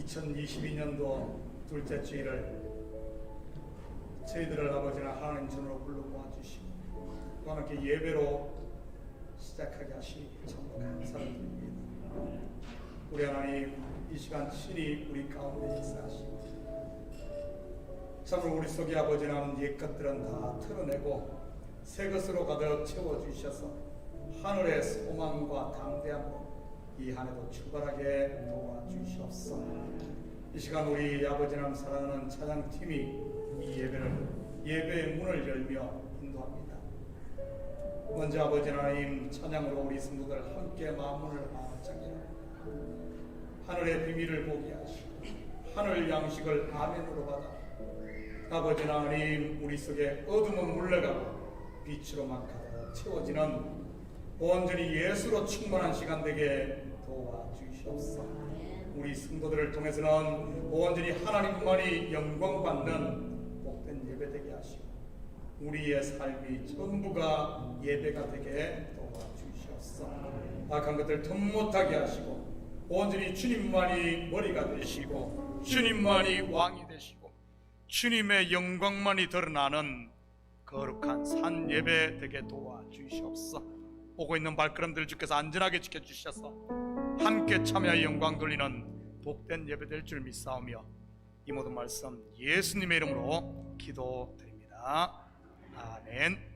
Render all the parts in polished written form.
2022년도 둘째 주일을 저희들을 아버지나 하나님 전으로 불러 모아주시고 또 함께 예배로 시작하게 하시니 정말 감사를 드립니다. 우리 하나님, 이 시간 친히 우리 가운데 역사하시고 참으로 우리 속에 아버지 하나님 옛 것들은 다 털어내고 새 것으로 가득 채워주셔서 하늘의 소망과 담대함으로 이 한 해도 출발하게 도와주시옵소서. 이 시간 우리 아버지 하나님 사랑하는 찬양팀이 이 예배의 문을 열며 인도합니다. 먼저 아버지 하나님 찬양으로 우리 성도들 함께 마음문을 활짝 열어 하늘의 비밀을 보게 하시고 하늘 양식을 아멘으로 받아 아버지 하나님 우리 속에 어둠은 물러가고 빛으로만 가득 채워지는 온전히 예수로 충만한 시간 되게 도와주시옵소서. 우리 성도들을 통해서는 온전히 하나님만이 영광받는 복된 예배 되게 하시고 우리의 삶이 전부가 예배가 되게 도와주시옵소서. 악한 것들 틈 못하게 하시고 온전히 주님만이 머리가 되시고 주님만이 왕이 되시고 주님의 영광만이 드러나는 거룩한 산 예배 되게 도와주시옵소서. 오고 있는 발걸음들 주께서 안전하게 지켜주셔서 함께 참여하여 영광 돌리는 복된 예배 될 줄 믿사오며 이 모든 말씀 예수님의 이름으로 기도드립니다. 아멘.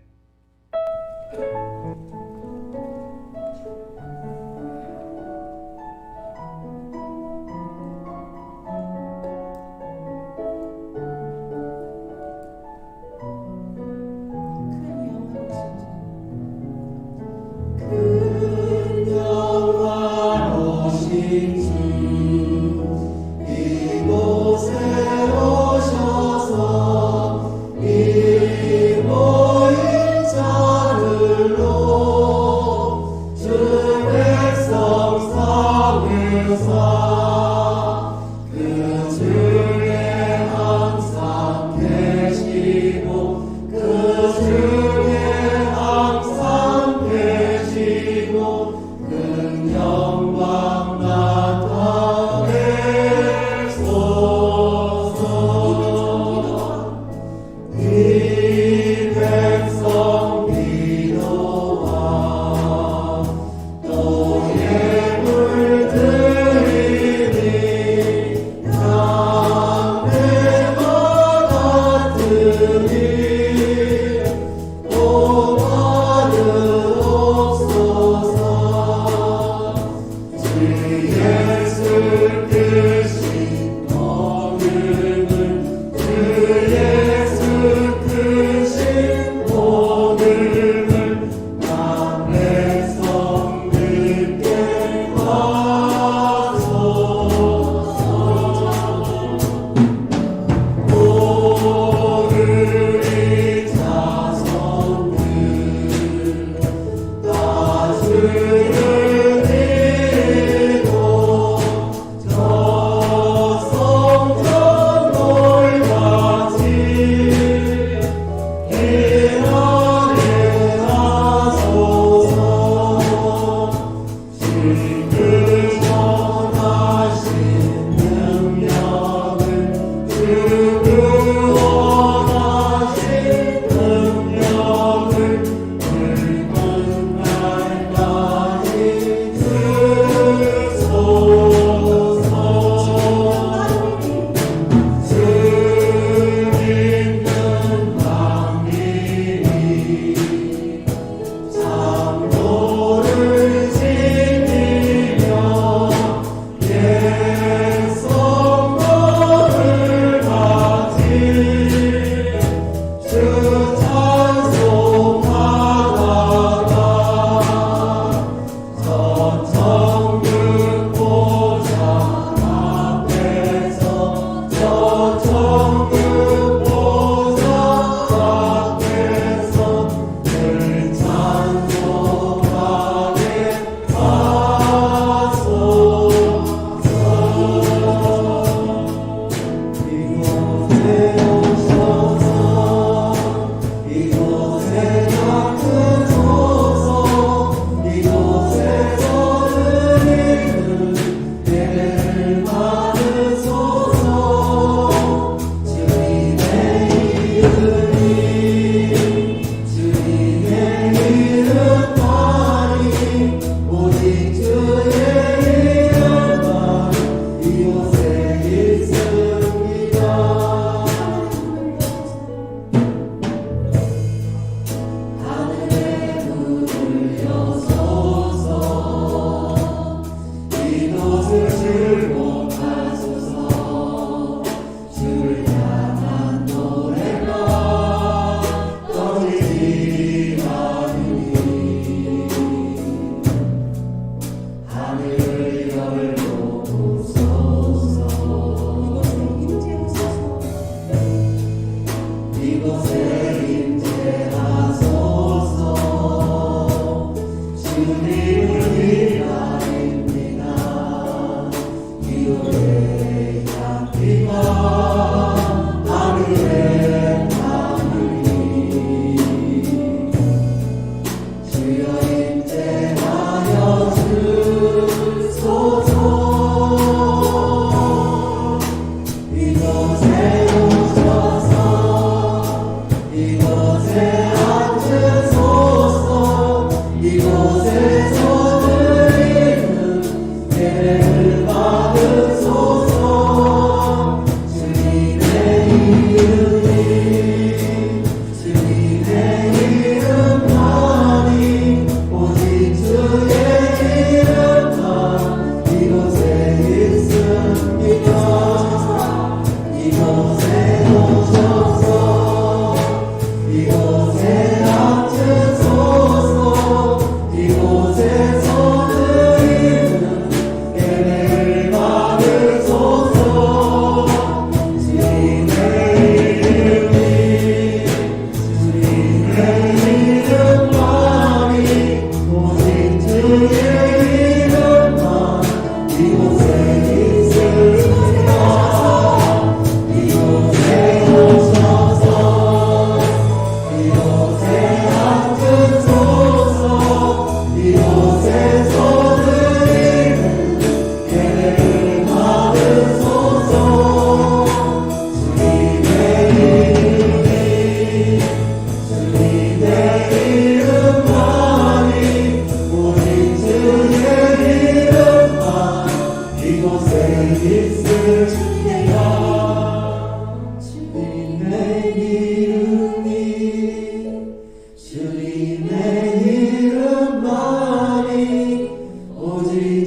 이곳에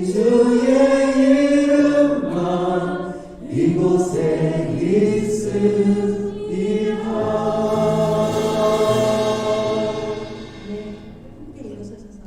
주의 이름만 이곳에 있으리라. 네, 함께 일어서셔서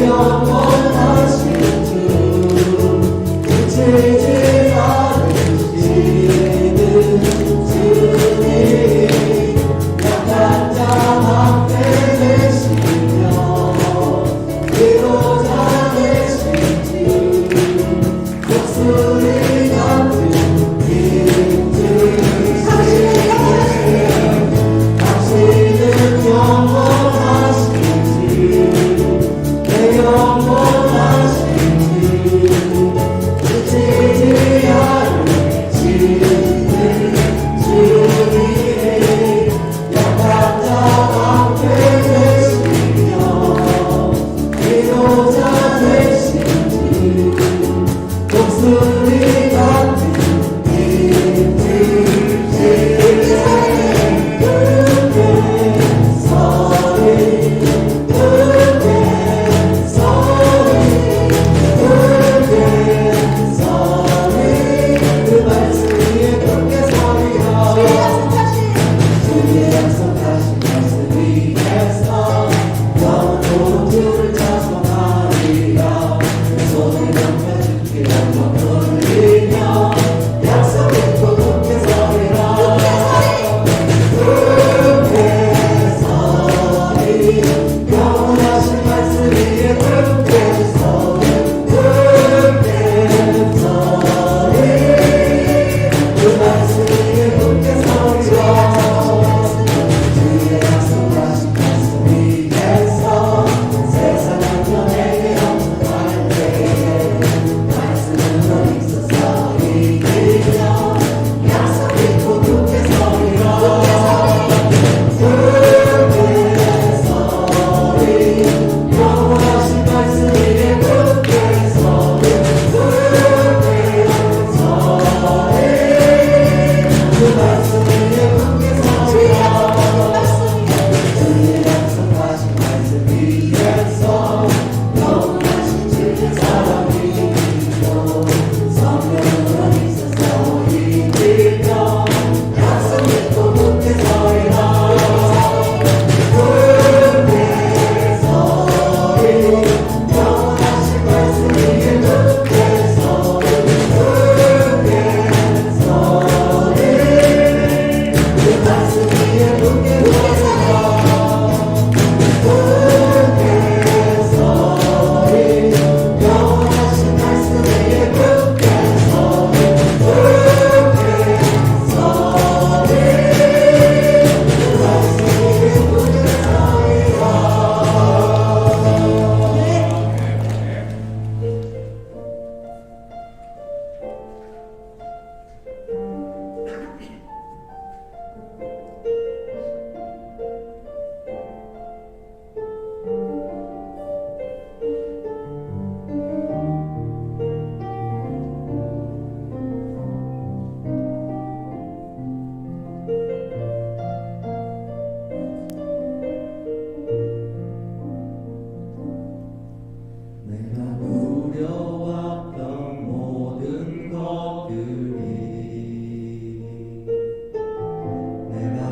영원하신 주, 그치지 않으시는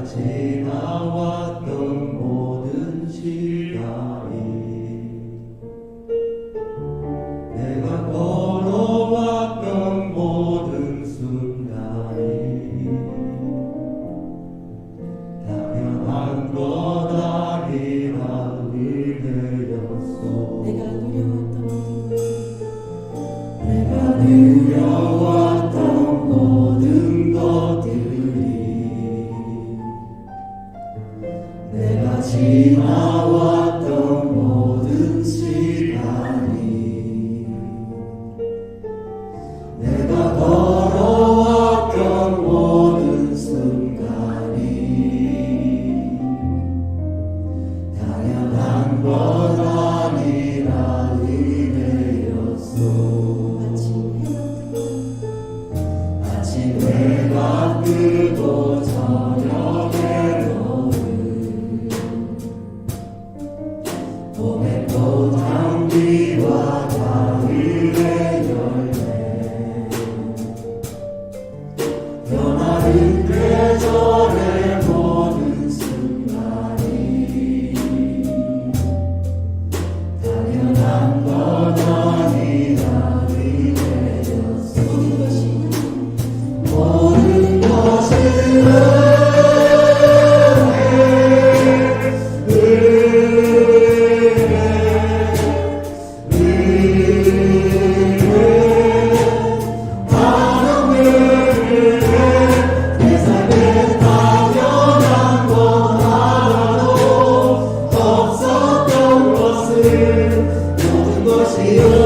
지나왔던 모든 시간이 내가 걸어왔던 모든 순간이 당연한 것 아니라 의뢰였소. 내가 누려왔던 누려왔던 모든 것들이 내가 지나왔던 모든 시간이 내가 걸어왔던 모든 순간이 당연한 것 아니라 의뢰였소. 아침 해가 뜨고 저녁에 노을 봄의 꽃향기와 가을의 열매 변하는 계절의 모든 순간이 당연한 것 아니라 의뢰였어. 모든 것은 내 삶에 당연한 것 하나도 없었던 것을 모든 것이 의뢰였소.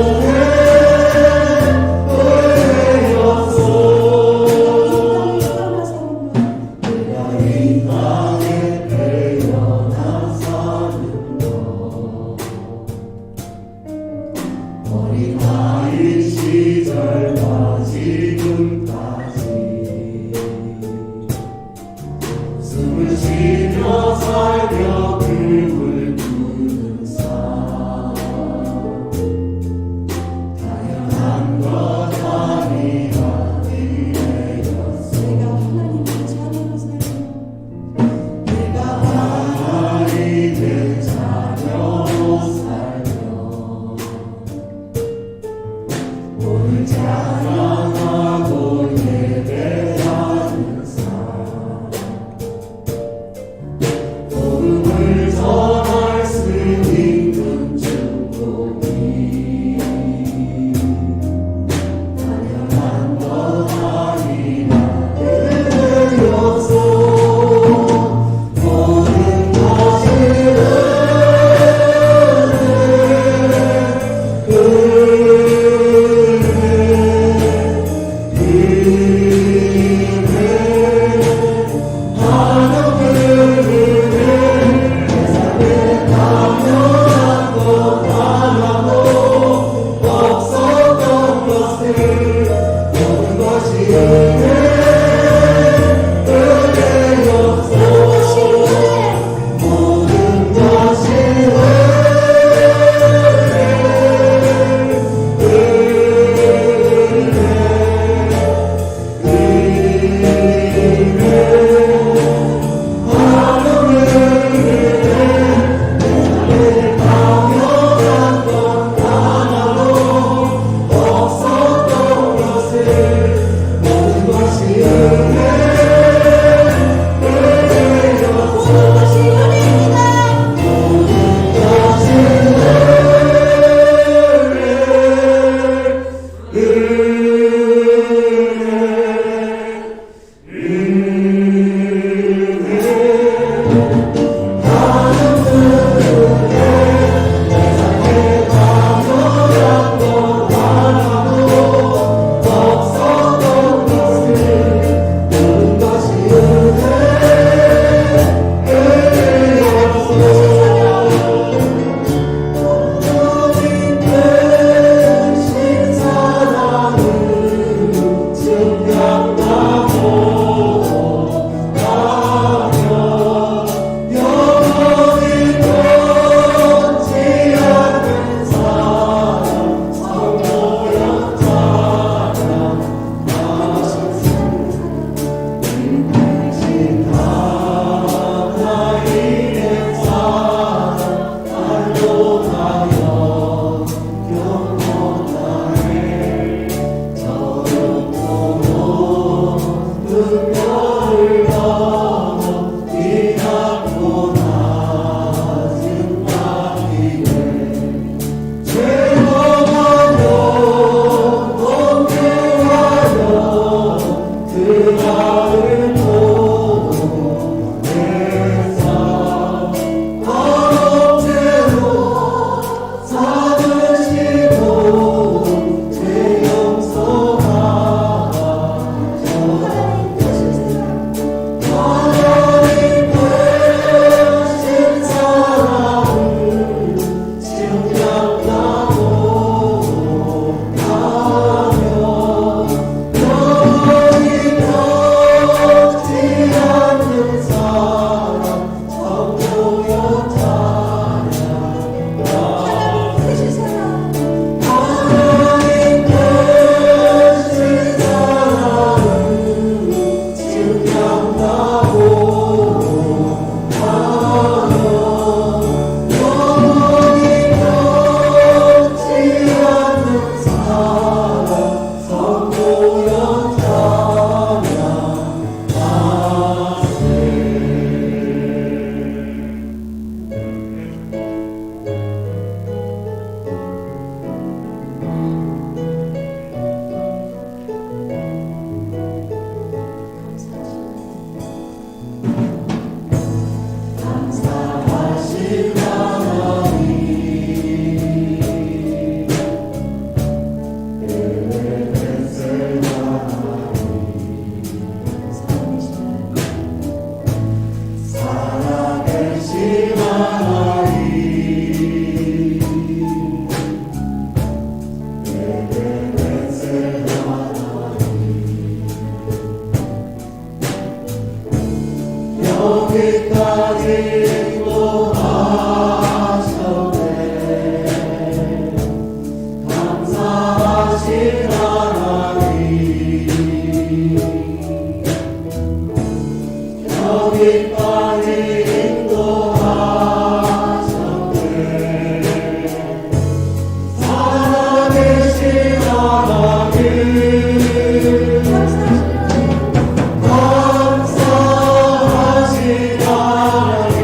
끝까지 인도하셨네. 감사하신 하나님, 여기까지 인도하셨네. 살아계신 하나님, 감사하신 하나님,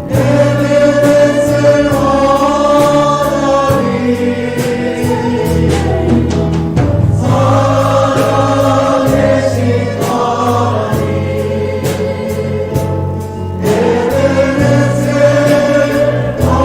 에베네셀 하나님, 살아계신 하나님, 에베네셀 감사하신 하나님, 에베네셀 하나님,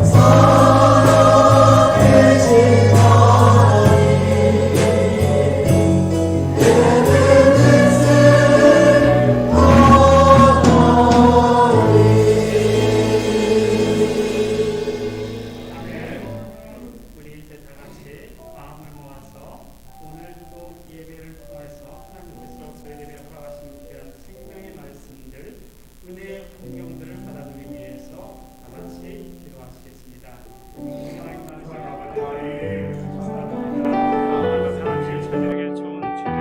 살아계신 하나님, 에베네셀 우리 이제 다 같이 마음을 모아서 오늘도 예배를 통해서 하나님께서 저희에게 허락하신 귀한 생명의 말씀들, 은혜의 풍경들을 받아들이기 위해서 다 같이 기도하시겠습니다. 저녁에 좋은 주를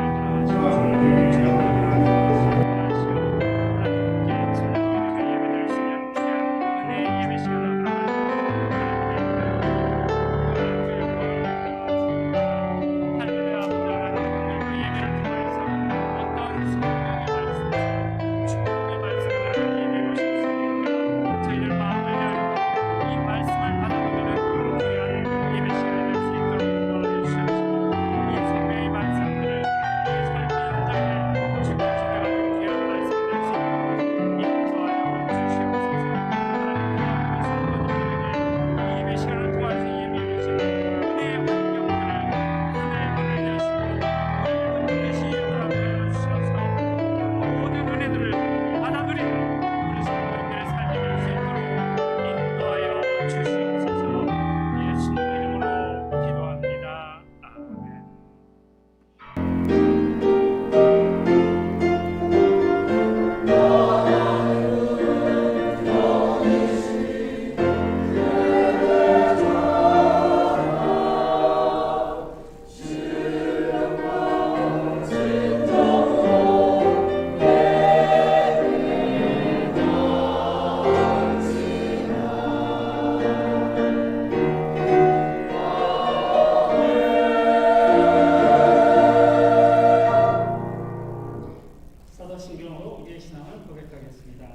사도신경으로 우리의 신앙을 고백하겠습니다.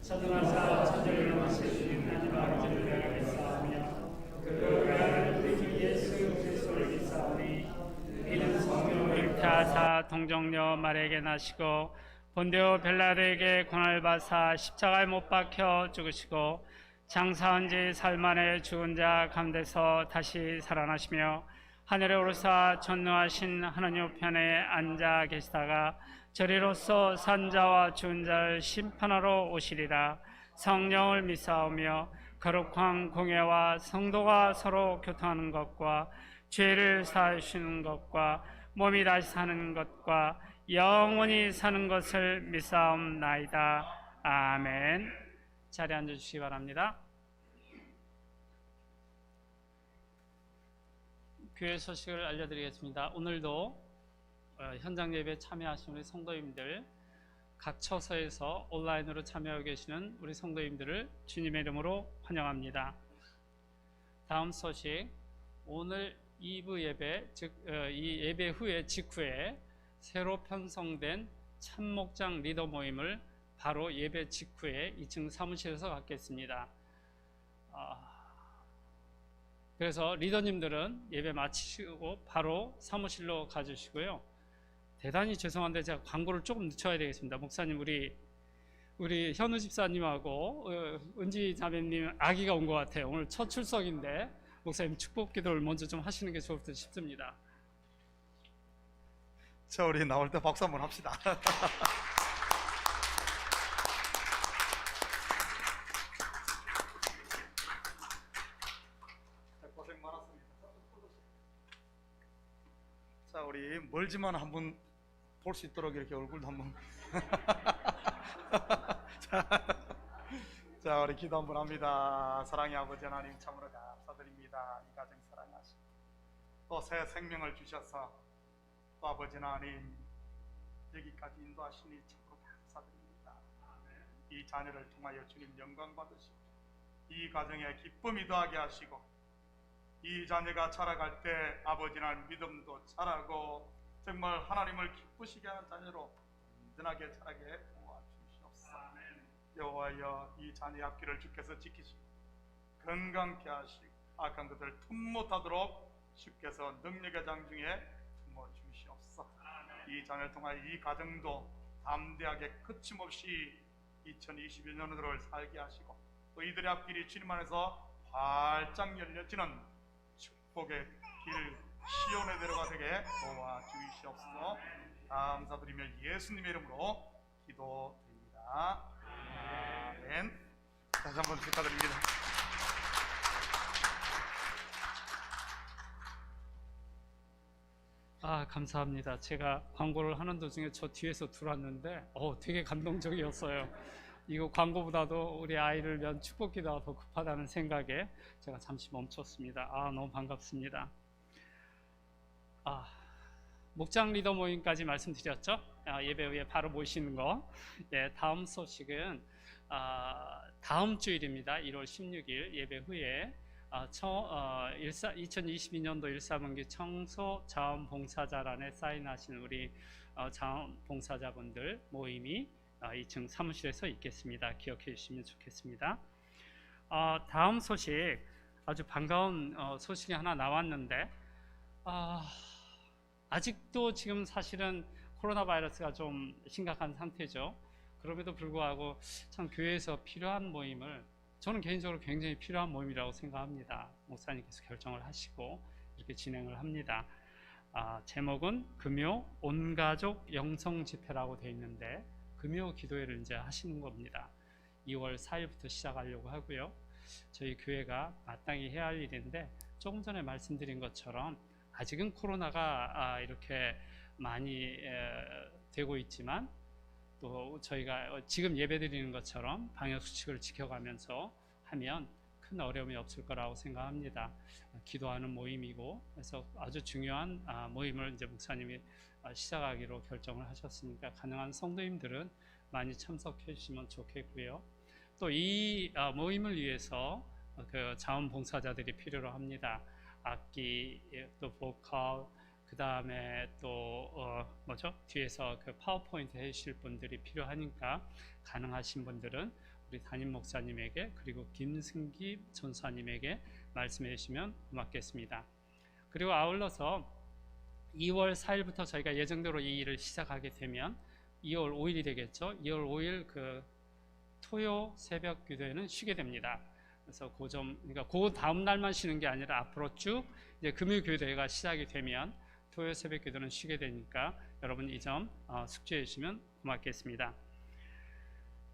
천능하사 천지를 일으키신 하나님 아버지를 내가 믿사오며 그가 우리 주 예수 그리스도를 믿사오니 이는 성령을 잉태하사 동정녀 마리아에게 나시고 본디오 빌라도에게 고난을 받사 십자가에 못 박혀 죽으시고 장사한 지 사흘 만에 죽은 자 가운데서 다시 살아나시며 하늘에 오르사 전능하신 하나님 우편에 앉아 계시다가 저리로서 산자와 죽은 자를 심판하러 오시리라. 성령을 믿사오며 거룩한 공예와 성도가 서로 교통하는 것과 죄를 사하시는 것과 몸이 다시 사는 것과 영원히 사는 것을 믿사옵나이다. 아멘. 자리에 앉아주시기 바랍니다. 교회 소식을 알려드리겠습니다. 오늘도 현장 예배에 참여하신 우리 성도님들, 각 처소에서 온라인으로 참여하고 계시는 우리 성도님들을 주님의 이름으로 환영합니다. 다음 소식, 오늘 2부 예배, 즉 이 예배 후에 직후에 새로 편성된 참목장 리더 모임을 바로 예배 직후에 2층 사무실에서 갖겠습니다. 그래서 리더님들은 예배 마치시고 바로 사무실로 가주시고요. 대단히 죄송한데 제가 광고를 조금 늦춰야 되겠습니다. 목사님, 우리 현우 집사님하고 은지 자매님 아기가 온 것 같아요. 오늘 첫 출석인데 목사님 축복 기도를 먼저 좀 하시는 게 좋을 듯 싶습니다. 자, 우리 나올 때 박수 한번 합시다. 고생 많았습니다. 자, 우리 멀지만 한번 볼 수 있도록 이렇게 얼굴도 한번. 자, 우리 기도 한번 합니다. 사랑의 아버지 하나님, 참으로 감사드립니다. 이 가정 사랑하시고 또 새 생명을 주셔서 또 아버지 하나님 여기까지 인도하시니 참으로 감사드립니다. 이 자녀를 통하여 주님 영광 받으시고 이 가정에 기쁨이 더하게 하시고 이 자녀가 자라갈 때 아버지 하나님 믿음도 자라고 정말 하나님을 기쁘시게 하는 자녀로 든든하게 자라게 도와주시옵소서. 여호와여, 이 자녀의 앞길을 주께서 지키시고 건강케 하시고 악한 것을 틈 못하도록 주께서 능력의 장중에 품어주시옵소서. 이 자녀를 통하여 이 가정도 담대하게 거침없이 2022년으로 살게 하시고 또 이들의 앞길이 주님 안에서 활짝 열려지는 축복의 길 시온의 대로가 되게 도와주시옵소서. 감사드리며 예수님의 이름으로 기도드립니다. 아멘. 다시 한번 축하드립니다. 감사합니다. 제가 광고를 하는 도중에 저 뒤에서 들어왔는데 되게 감동적이었어요. 이거 광고보다도 우리 아이를 위한 축복 기도가 더 급하다는 생각에 제가 잠시 멈췄습니다. 너무 반갑습니다. 목장 리더 모임까지 말씀드렸죠? 예배 후에 바로 모시는 거. 다음 소식은 다음 주일입니다. 1월 16일 예배 후에 2022년도 1사분기 청소 자원봉사자란에 사인하신 우리 자원봉사자분들 모임이 2층 사무실에서 있겠습니다. 기억해 주시면 좋겠습니다. 다음 소식, 아주 반가운 소식이 하나 나왔는데 아직도 지금 사실은 코로나 바이러스가 좀 심각한 상태죠. 그럼에도 불구하고 참 교회에서 필요한 모임을, 저는 개인적으로 굉장히 필요한 모임이라고 생각합니다. 목사님께서 결정을 하시고 이렇게 진행을 합니다. 제목은 금요 온가족 영성 집회라고 되어 있는데 금요 기도회를 이제 하시는 겁니다. 2월 4일부터 시작하려고 하고요. 저희 교회가 마땅히 해야 할 일인데 조금 전에 말씀드린 것처럼 아직은 코로나가 이렇게 많이 되고 있지만 또 저희가 지금 예배드리는 것처럼 방역수칙을 지켜가면서 하면 큰 어려움이 없을 거라고 생각합니다. 기도하는 모임이고 그래서 아주 중요한 모임을 이제 목사님이 시작하기로 결정을 하셨으니까 가능한 성도님들은 많이 참석해 주시면 좋겠고요. 또 이 모임을 위해서 그 자원봉사자들이 필요로 합니다. 악기, 또 보컬, 그 다음에 또 뒤에서 그 파워포인트 해주실 분들이 필요하니까 가능하신 분들은 우리 담임 목사님에게 그리고 김승기 전사님에게 말씀해 주시면 고맙겠습니다. 그리고 아울러서 2월 4일부터 저희가 예정대로 이 일을 시작하게 되면 2월 5일이 되겠죠. 2월 5일 그 토요 새벽 기도회는 쉬게 됩니다. 그래서 그러니까 그 다음 날만 쉬는 게 아니라 앞으로 쭉 이제 금요 교대가 시작이 되면 토요 새벽 기도는 쉬게 되니까 여러분 이 점 숙지해 주시면 고맙겠습니다.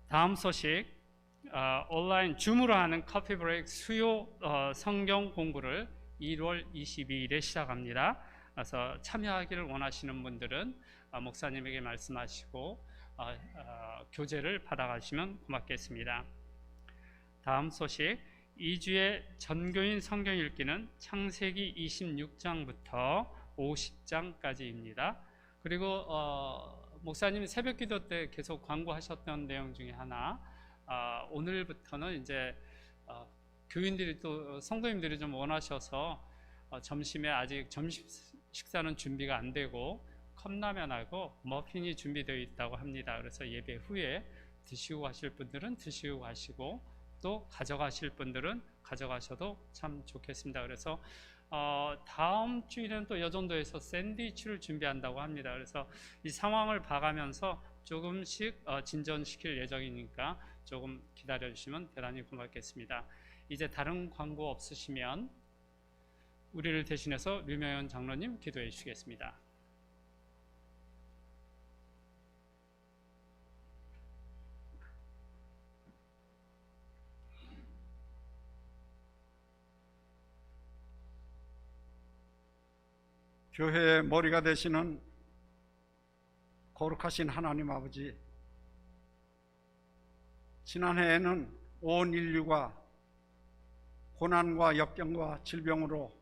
다음 소식, 온라인 줌으로 하는 커피 브레이크 수요 성경 공부를 1월 22일에 시작합니다. 그래서 참여하기를 원하시는 분들은 목사님에게 말씀하시고 교재를 받아가시면 고맙겠습니다. 다음 소식, 2주의 전교인 성경 읽기는 창세기 26장부터 50장까지입니다. 그리고 목사님이 새벽 기도 때 계속 광고하셨던 내용 중에 하나, 오늘부터는 이제 교인들이 또 성도님들이 좀 원하셔서 점심에 아직 점심 식사는 준비가 안 되고 컵라면하고 머핀이 준비되어 있다고 합니다. 그래서 예배 후에 드시고 가실 분들은 드시고 가시고 또 가져가실 분들은 가져가셔도 참 좋겠습니다. 그래서 다음 주일은 또 여전도에서 샌드위치를 준비한다고 합니다. 그래서 이 상황을 봐가면서 조금씩 진전시킬 예정이니까 조금 기다려 주시면 대단히 고맙겠습니다. 이제 다른 광고 없으시면 우리를 대신해서 류명현 장로님 기도해 주시겠습니다. 교회의 머리가 되시는 거룩하신 하나님 아버지, 지난해에는 온 인류가 고난과 역경과 질병으로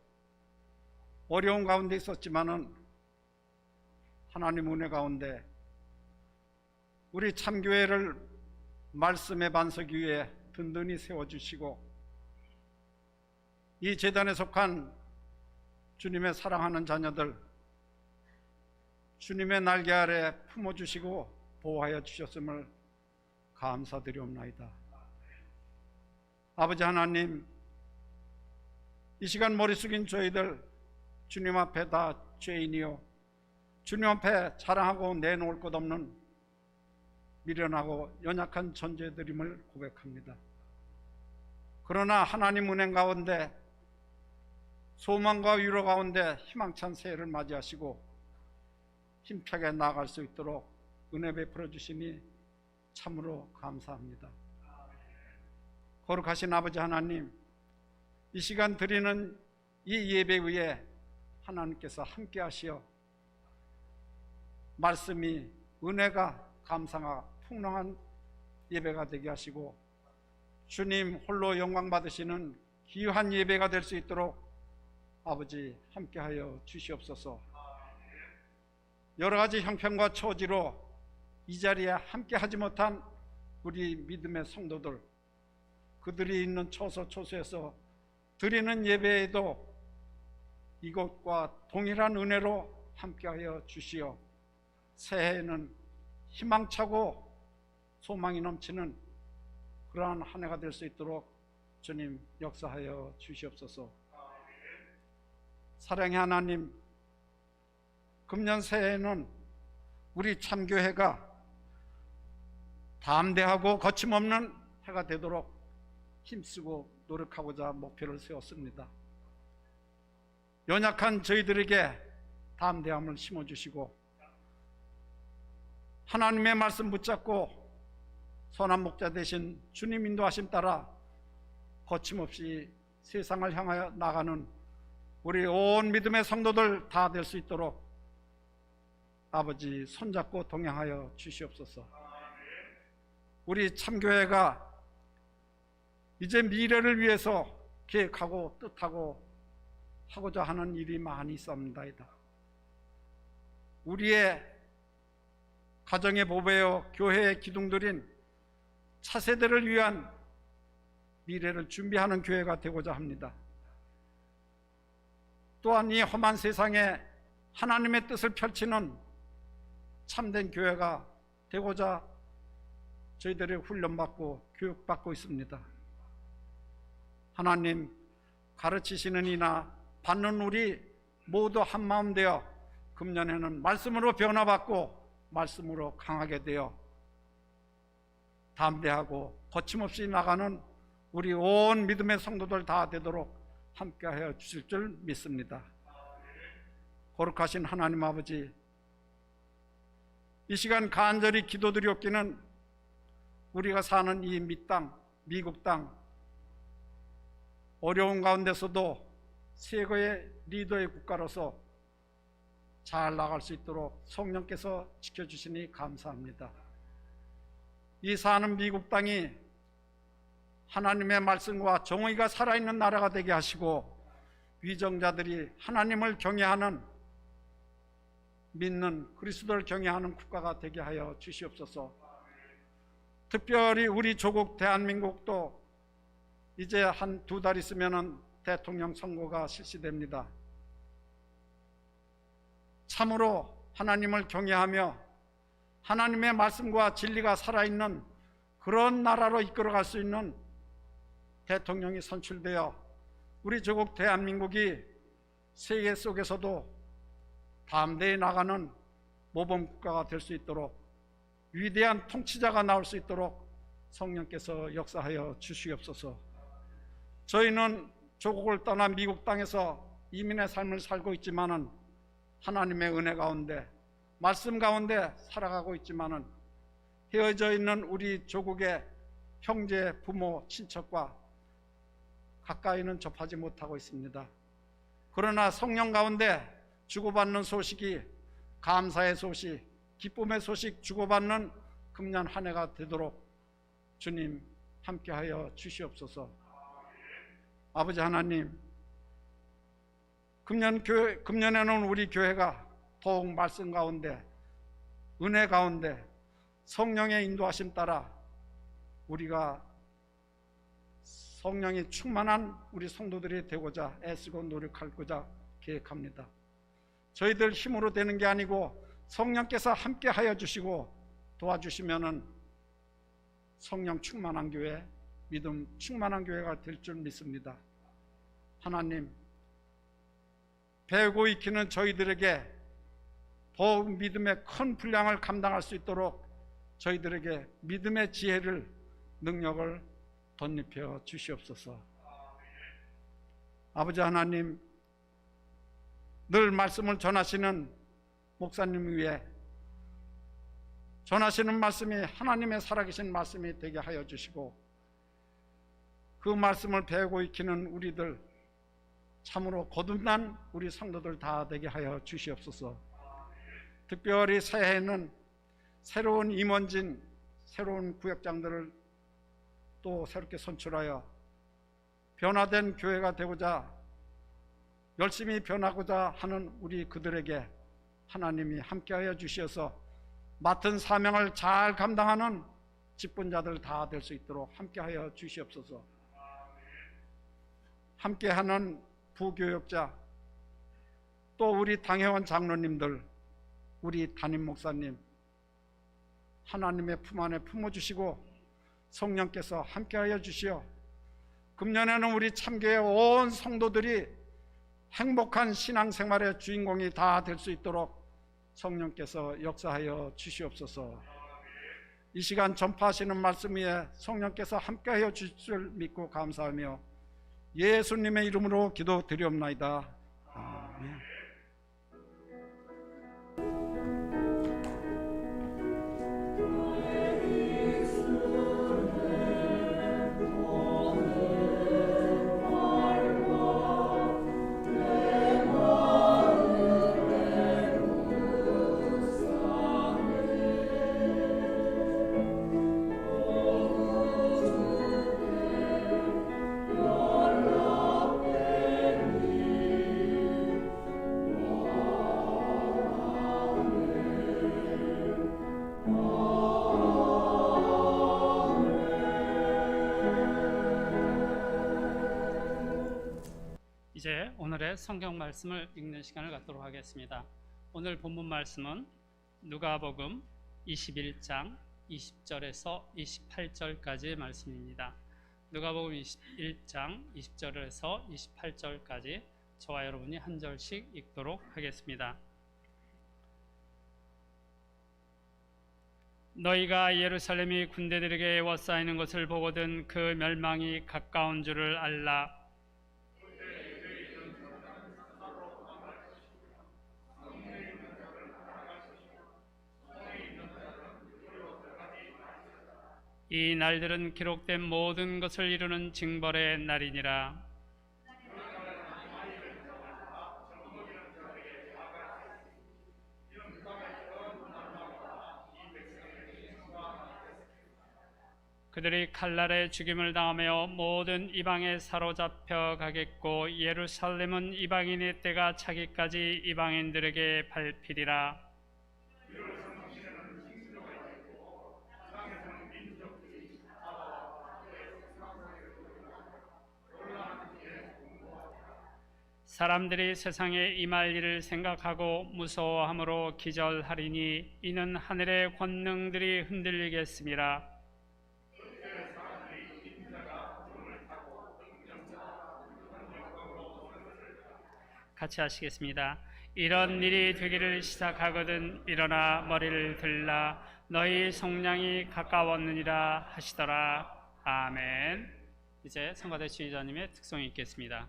어려운 가운데 있었지만은 하나님 은혜 가운데 우리 참교회를 말씀의 반석 위에 든든히 세워주시고 이 재단에 속한 주님의 사랑하는 자녀들 주님의 날개 아래 품어주시고 보호하여 주셨음을 감사드리옵나이다. 아버지 하나님, 이 시간 머리 숙인 저희들 주님 앞에 다 죄인이요 주님 앞에 자랑하고 내놓을 것 없는 미련하고 연약한 존재들임을 고백합니다. 그러나 하나님 은혜 가운데 소망과 위로 가운데 희망찬 새해를 맞이하시고 힘차게 나아갈 수 있도록 은혜 베풀어 주시니 참으로 감사합니다. 거룩하신 아버지 하나님, 이 시간 드리는 이 예배 위에 하나님께서 함께 하시어 말씀이 은혜가 감사가 풍성한 예배가 되게 하시고 주님 홀로 영광 받으시는 귀한 예배가 될 수 있도록 아버지 함께하여 주시옵소서. 여러 가지 형편과 처지로 이 자리에 함께하지 못한 우리 믿음의 성도들, 그들이 있는 처소처소에서 드리는 예배에도 이것과 동일한 은혜로 함께하여 주시어 새해에는 희망차고 소망이 넘치는 그러한 한 해가 될 수 있도록 주님 역사하여 주시옵소서. 사랑의 하나님, 금년 새해에는 우리 참교회가 담대하고 거침없는 해가 되도록 힘쓰고 노력하고자 목표를 세웠습니다. 연약한 저희들에게 담대함을 심어주시고 하나님의 말씀 붙잡고 선한 목자 되신 주님 인도하심 따라 거침없이 세상을 향하여 나가는 우리 온 믿음의 성도들 다 될 수 있도록 아버지 손잡고 동행하여 주시옵소서. 우리 참교회가 이제 미래를 위해서 계획하고 뜻하고 하고자 하는 일이 많이 있습니다이다. 우리의 가정의 보배요 교회의 기둥들인 차세대를 위한 미래를 준비하는 교회가 되고자 합니다. 또한 이 험한 세상에 하나님의 뜻을 펼치는 참된 교회가 되고자 저희들이 훈련받고 교육받고 있습니다. 하나님 가르치시는 이나 받는 우리 모두 한마음 되어 금년에는 말씀으로 변화받고 말씀으로 강하게 되어 담대하고 거침없이 나가는 우리 온 믿음의 성도들 다 되도록 함께하여 주실 줄 믿습니다. 거룩하신 하나님 아버지, 이 시간 간절히 기도드렸기는 우리가 사는 이 밑땅, 미국 땅, 어려운 가운데서도 세계의 리더의 국가로서 잘 나갈 수 있도록 성령께서 지켜주시니 감사합니다. 이 사는 미국 땅이 하나님의 말씀과 정의가 살아있는 나라가 되게 하시고 위정자들이 하나님을 경외하는, 믿는 그리스도를 경외하는 국가가 되게 하여 주시옵소서. 특별히 우리 조국 대한민국도 이제 한 2달 있으면 대통령 선거가 실시됩니다. 참으로 하나님을 경외하며 하나님의 말씀과 진리가 살아있는 그런 나라로 이끌어갈 수 있는 대통령이 선출되어 우리 조국 대한민국이 세계 속에서도 담대히 나가는 모범국가가 될 수 있도록, 위대한 통치자가 나올 수 있도록 성령께서 역사하여 주시옵소서. 저희는 조국을 떠나 미국 땅에서 이민의 삶을 살고 있지만은 하나님의 은혜 가운데, 말씀 가운데 살아가고 있지만은 헤어져 있는 우리 조국의 형제, 부모, 친척과 가까이는 접하지 못하고 있습니다. 그러나 성령 가운데 주고받는 소식이 감사의 소식, 기쁨의 소식 주고받는 금년 한 해가 되도록 주님 함께하여 주시옵소서. 아버지 하나님, 금년에는 우리 교회가 더욱 말씀 가운데, 은혜 가운데 성령의 인도하심 따라 우리가 성령이 충만한 우리 성도들이 되고자 애쓰고 노력하고자 계획합니다. 저희들 힘으로 되는 게 아니고 성령께서 함께 하여 주시고 도와주시면은 성령 충만한 교회, 믿음 충만한 교회가 될 줄 믿습니다. 하나님, 배우고 익히는 저희들에게 더욱 믿음의 큰 분량을 감당할 수 있도록 저희들에게 믿음의 지혜를, 능력을 덧입혀 주시옵소서. 아버지 하나님, 늘 말씀을 전하시는 목사님 위에 전하시는 말씀이 하나님의 살아계신 말씀이 되게 하여 주시고, 그 말씀을 배우고 익히는 우리들, 참으로 거듭난 우리 성도들 다 되게 하여 주시옵소서. 특별히 새해에는 새로운 임원진, 새로운 구역장들을 또 새롭게 선출하여 변화된 교회가 되고자 열심히 변하고자 하는 우리 그들에게 하나님이 함께하여 주셔서 맡은 사명을 잘 감당하는 직분자들 다 될 수 있도록 함께하여 주시옵소서. 함께하는 부교역자, 또 우리 당회원 장로님들, 우리 담임 목사님, 하나님의 품 안에 품어주시고 성령께서 함께하여 주시어 금년에는 우리 참교회 온 성도들이 행복한 신앙생활의 주인공이 다 될 수 있도록 성령께서 역사하여 주시옵소서. 이 시간 전파하시는 말씀 위에 성령께서 함께하여 주실 줄 믿고 감사하며 예수님의 이름으로 기도드리옵나이다. 아멘. 이제 오늘의 성경 말씀을 읽는 시간을 갖도록 하겠습니다. 오늘 본문 말씀은 누가복음 21장 20절에서 28절까지의 말씀입니다. 누가복음 21장 20절에서 28절까지 저와 여러분이 한 절씩 읽도록 하겠습니다. 너희가 예루살렘이 군대들에게 에워싸이는 것을 보거든 그 멸망이 가까운 줄을 알라. 이 날들은 기록된 모든 것을 이루는 징벌의 날이니라. 그들이 칼날에 죽임을 당하며 모든 이방에 사로잡혀 가겠고 예루살렘은 이방인의 때가 차기까지 이방인들에게 밟히리라. 사람들이 세상에 임할 일을 생각하고 무서워함으로 기절하리니 이는 하늘의 권능들이 흔들리겠음이라. 같이 하시겠습니다. 이런 일이 되기를 시작하거든 일어나 머리를 들라 너희 속량이 가까웠느니라 하시더라. 아멘. 이제 성가대 지휘자님의 특송이 있겠습니다.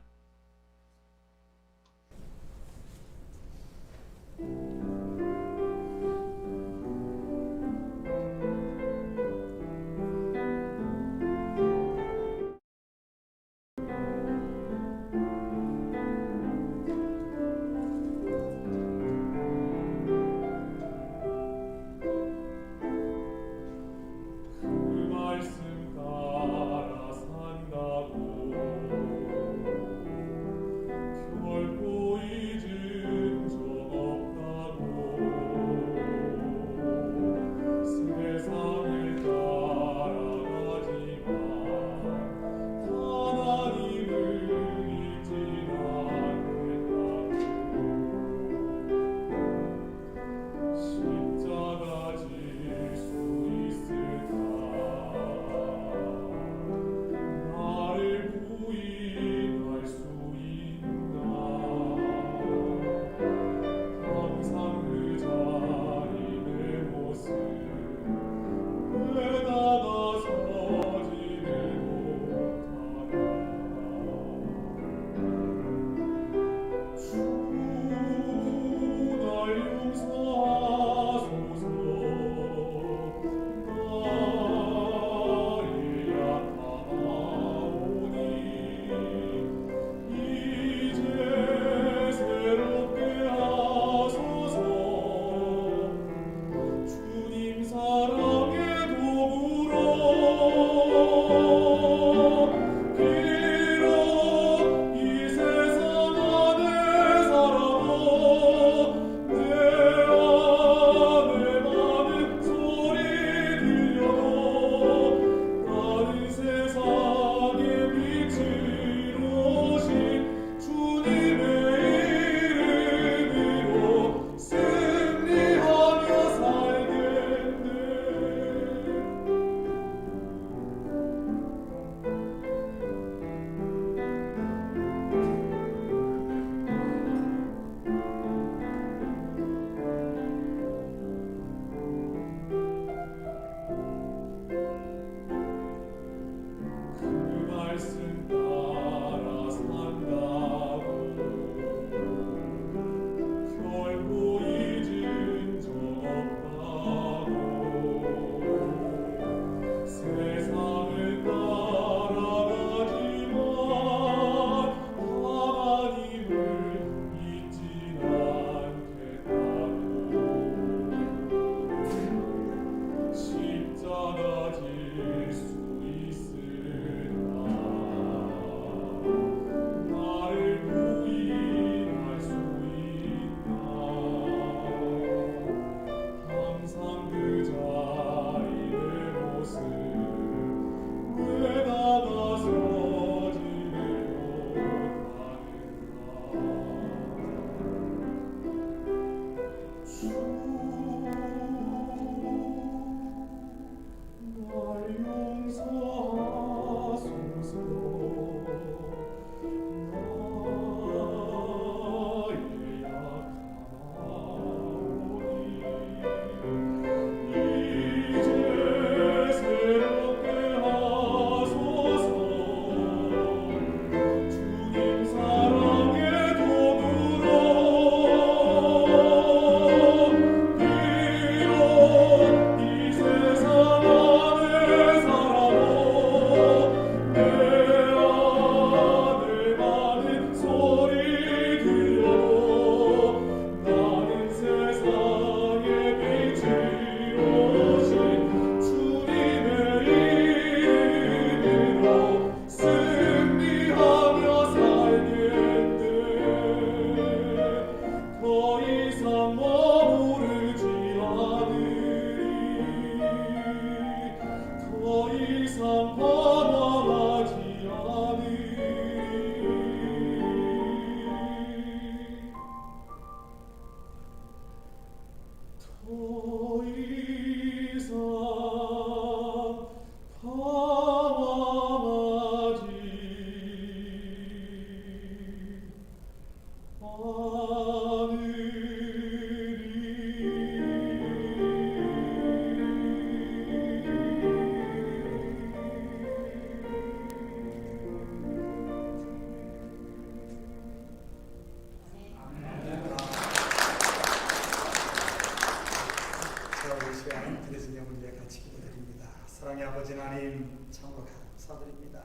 드려진 영을 위해 같이 기도드립니다. 사랑의 아버지 하나님, 참으로 감사드립니다.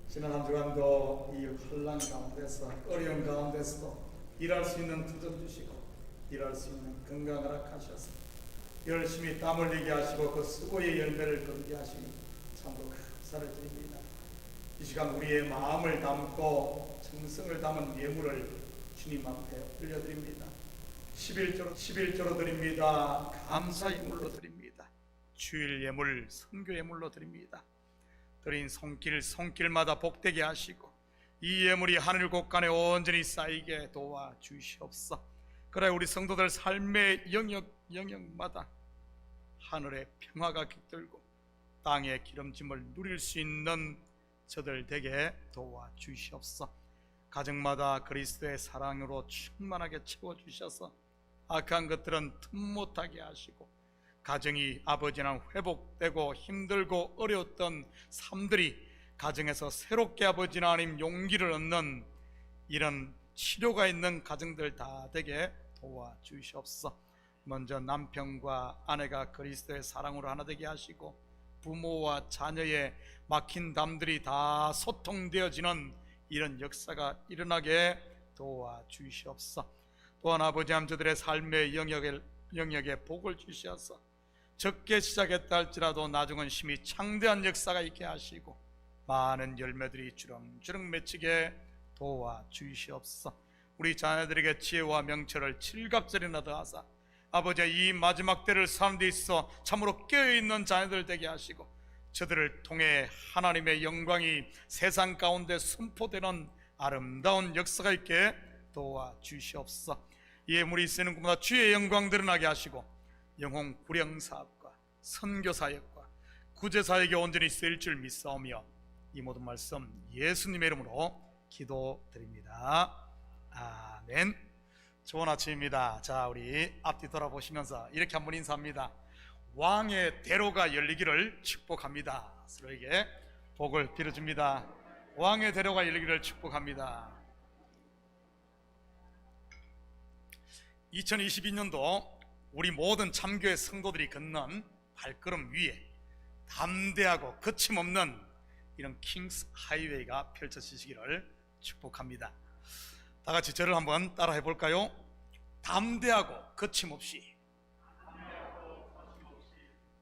지난 한 주간도 이 혼란 가운데서, 어려운 가운데서도 일할 수 있는 투정 주시고 일할 수 있는 건강을 허락하셔서 열심히 땀 흘리게 하시고 그 수고의 열매를 거두게 하시니 참으로 감사를 드립니다. 이 시간 우리의 마음을 담고 정성을 담은 예물을 주님 앞에 올려드립니다. 11조로 드립니다. 감사 예물로 드립니다. 주일 예물, 선교 예물로 드립니다. 드린 손길마다 복되게 하시고 이 예물이 하늘 곳간에 온전히 쌓이게 도와주시옵소서. 그래 우리 성도들 삶의 영역마다 하늘의 평화가 깃들고 땅의 기름짐을 누릴 수 있는 저들 되게 도와주시옵소서. 가정마다 그리스도의 사랑으로 충만하게 채워주셔서 악한 것들은 틈 못하게 하시고 가정이 아버지랑 회복되고 힘들고 어려웠던 삶들이 가정에서 새롭게 아버지 하나님 용기를 얻는 이런 치료가 있는 가정들 다 되게 도와주시옵소서. 먼저 남편과 아내가 그리스도의 사랑으로 하나 되게 하시고 부모와 자녀의 막힌 담들이 다 소통되어지는 이런 역사가 일어나게 도와주시옵소서. 또한 아버지 하나님 저들의 삶의 영역에 복을 주셔서 적게 시작했다 할지라도 나중은 심히 창대한 역사가 있게 하시고 많은 열매들이 주렁주렁 맺히게 도와주시옵소서. 우리 자녀들에게 지혜와 명철을 칠갑절이나 더하사 아버지의 이 마지막 때를 사는 데 있어 참으로 깨어있는 자녀들 되게 하시고 저들을 통해 하나님의 영광이 세상 가운데 선포되는 아름다운 역사가 있게 도와주시옵소서. 예물이 쓰는 곳마다 주의 영광 드러나게 하시고 영혼 구령 사업과 선교 사역과 구제 사역에 온전히 쓰일 줄 믿사오며 이 모든 말씀 예수님의 이름으로 기도드립니다. 아멘. 좋은 아침입니다. 자, 우리 앞뒤 돌아보시면서 이렇게 한번 인사합니다. 왕의 대로가 열리기를 축복합니다. 서로에게 복을 빌어줍니다. 왕의 대로가 열리기를 축복합니다. 2022년도 우리 모든 참교회 성도들이 걷는 발걸음 위에 담대하고 거침없는 이런 킹스 하이웨이가 펼쳐지시기를 축복합니다. 다 같이 저를 한번 따라해 볼까요? 담대하고 거침없이.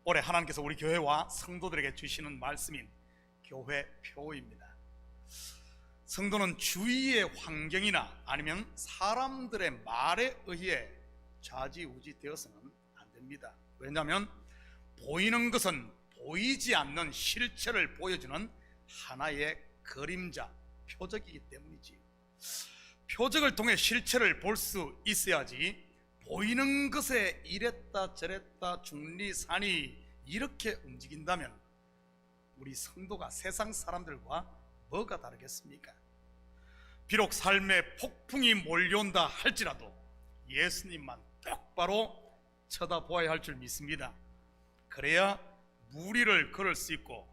올해 하나님께서 우리 교회와 성도들에게 주시는 말씀인 교회 표입니다. 성도는 주위의 환경이나 아니면 사람들의 말에 의해 좌지우지 되어서는 안 됩니다. 왜냐하면 보이는 것은 보이지 않는 실체를 보여주는 하나의 그림자, 표적이기 때문이지. 표적을 통해 실체를 볼 수 있어야지 보이는 것에 이랬다 저랬다 중리산이 이렇게 움직인다면 우리 성도가 세상 사람들과 뭐가 다르겠습니까? 비록 삶에 폭풍이 몰려온다 할지라도 예수님만 똑바로 쳐다보아야 할 줄 믿습니다. 그래야 무리를 걸을 수 있고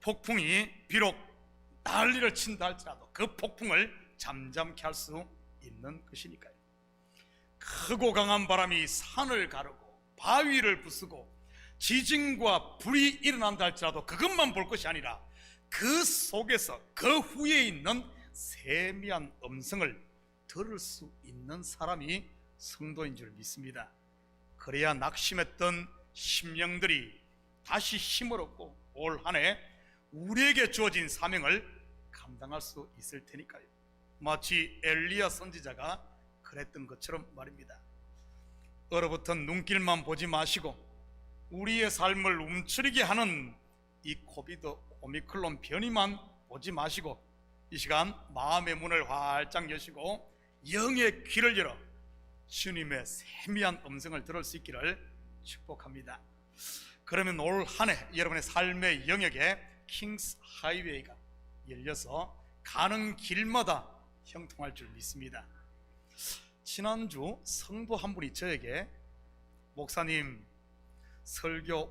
폭풍이 비록 난리를 친다 할지라도 그 폭풍을 잠잠케 할 수 있는 것이니까요. 크고 강한 바람이 산을 가르고 바위를 부수고 지진과 불이 일어난다 할지라도 그것만 볼 것이 아니라 그 속에서 그 후에 있는 세미한 음성을 들을 수 있는 사람이 성도인 줄 믿습니다. 그래야 낙심했던 심령들이 다시 힘을 얻고 올 한 해 우리에게 주어진 사명을 감당할 수 있을 테니까요. 마치 엘리야 선지자가 그랬던 것처럼 말입니다. 얼어붙은 눈길만 보지 마시고 우리의 삶을 움츠리게 하는 이 코비드 오미크론 변이만 보지 마시고 이 시간 마음의 문을 활짝 여시고 영의 귀를 열어 주님의 세미한 음성을 들을 수 있기를 축복합니다. 그러면 올 한 해 여러분의 삶의 영역에 킹스 하이웨이가 열려서 가는 길마다 형통할 줄 믿습니다. 지난주 성도 한 분이 저에게 목사님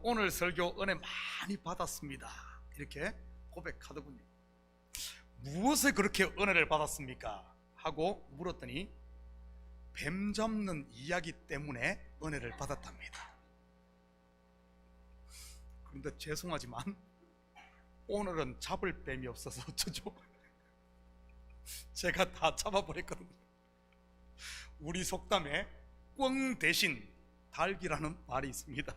오늘 설교 은혜 많이 받았습니다 이렇게 고백하더군요. 무엇에 그렇게 은혜를 받았습니까? 하고 물었더니 뱀 잡는 이야기 때문에 은혜를 받았답니다. 그런데 죄송하지만 오늘은 잡을 뱀이 없어서 어쩌죠? 제가 다 잡아버렸거든요. 우리 속담에 꿩 대신 닭이라는 말이 있습니다.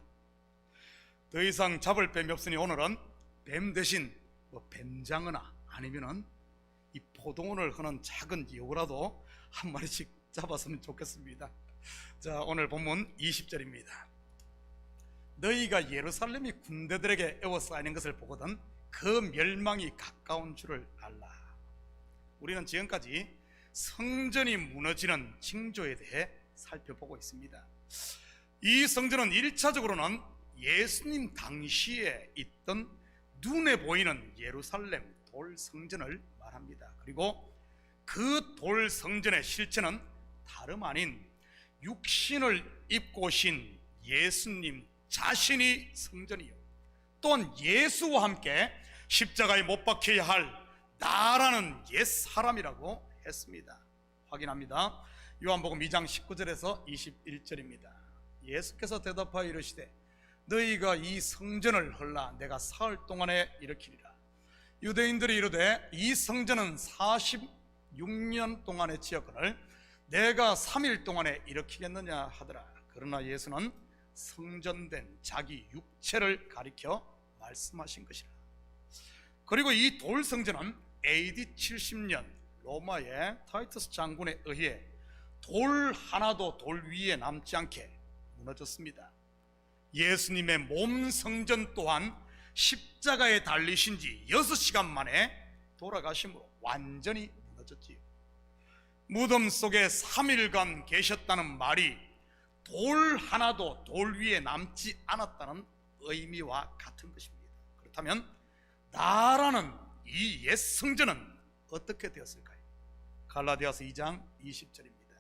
더 이상 잡을 뱀이 없으니 오늘은 뱀 대신 뱀장어나 아니면은 이 포동원을 하는 작은 여우라도 한 마리씩 잡았으면 좋겠습니다. 자, 오늘 본문 20절입니다. 너희가 예루살렘이 군대들에게 에워싸이는 것을 보거든 그 멸망이 가까운 줄을 알라. 우리는 지금까지 성전이 무너지는 징조에 대해 살펴보고 있습니다. 이 성전은 1차적으로는 예수님 당시에 있던 눈에 보이는 예루살렘 돌 성전을 말합니다. 그리고 그 돌 성전의 실체는 다름 아닌 육신을 입고 오신 예수님 자신이 성전이요, 또한 예수와 함께 십자가에 못 박혀야 할 나라는 옛 사람이라고 했습니다. 확인합니다. 요한복음 2장 19절에서 21절입니다. 예수께서 대답하여 이르시되 너희가 이 성전을 헐라 내가 사흘 동안에 일으키리라. 유대인들이 이르되 이 성전은 46년 동안에 지었거늘 내가 3일 동안에 일으키겠느냐 하더라. 그러나 예수는 성전된 자기 육체를 가리켜 말씀하신 것이라. 그리고 이 돌 성전은 AD 70년 로마의 타이투스 장군에 의해 돌 하나도 돌 위에 남지 않게 무너졌습니다. 예수님의 몸 성전 또한 십자가에 달리신 지 6시간 만에 돌아가심으로 완전히 무너졌지요. 무덤 속에 3일간 계셨다는 말이 돌 하나도 돌 위에 남지 않았다는 의미와 같은 것입니다. 그렇다면 나라는 이 옛 성전은 어떻게 되었을까요? 갈라디아서 2장 20절입니다.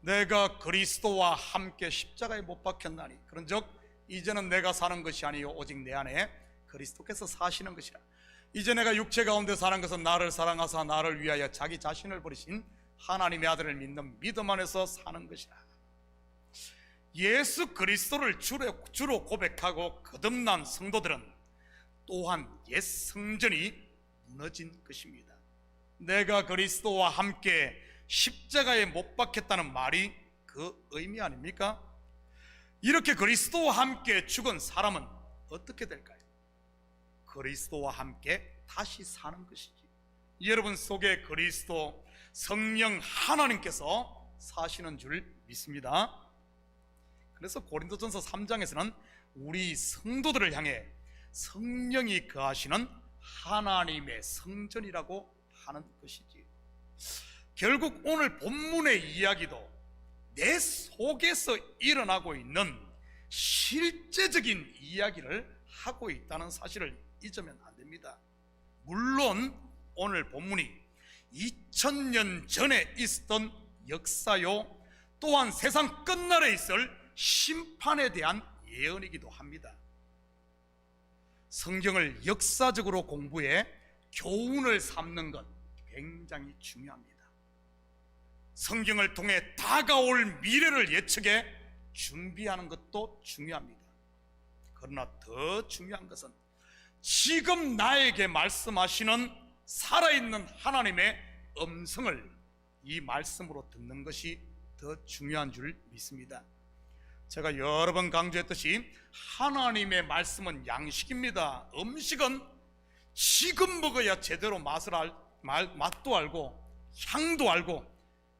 내가 그리스도와 함께 십자가에 못 박혔나니 그런즉 이제는 내가 사는 것이 아니요 오직 내 안에 그리스도께서 사시는 것이라. 이제 내가 육체 가운데 사는 것은 나를 사랑하사 나를 위하여 자기 자신을 버리신 하나님의 아들을 믿는 믿음 안에서 사는 것이라. 예수 그리스도를 주로 고백하고 거듭난 성도들은 또한 옛 성전이 무너진 것입니다. 내가 그리스도와 함께 십자가에 못 박혔다는 말이 그 의미 아닙니까? 이렇게 그리스도와 함께 죽은 사람은 어떻게 될까요? 그리스도와 함께 다시 사는 것이지. 여러분 속에 그리스도 성령 하나님께서 사시는 줄 믿습니다. 그래서 고린도전서 3장에서는 우리 성도들을 향해 성령이 거하시는 하나님의 성전이라고 하는 것이지. 결국 오늘 본문의 이야기도 내 속에서 일어나고 있는 실제적인 이야기를 하고 있다는 사실을 잊으면 안 됩니다. 물론 오늘 본문이 2000년 전에 있었던 역사요, 또한 세상 끝날에 있을 심판에 대한 예언이기도 합니다. 성경을 역사적으로 공부해 교훈을 삼는 것 굉장히 중요합니다. 성경을 통해 다가올 미래를 예측해 준비하는 것도 중요합니다. 그러나 더 중요한 것은 지금 나에게 말씀하시는 살아있는 하나님의 음성을 이 말씀으로 듣는 것이 더 중요한 줄 믿습니다. 제가 여러 번 강조했듯이 하나님의 말씀은 양식입니다. 음식은 지금 먹어야 제대로 맛도 알고 향도 알고,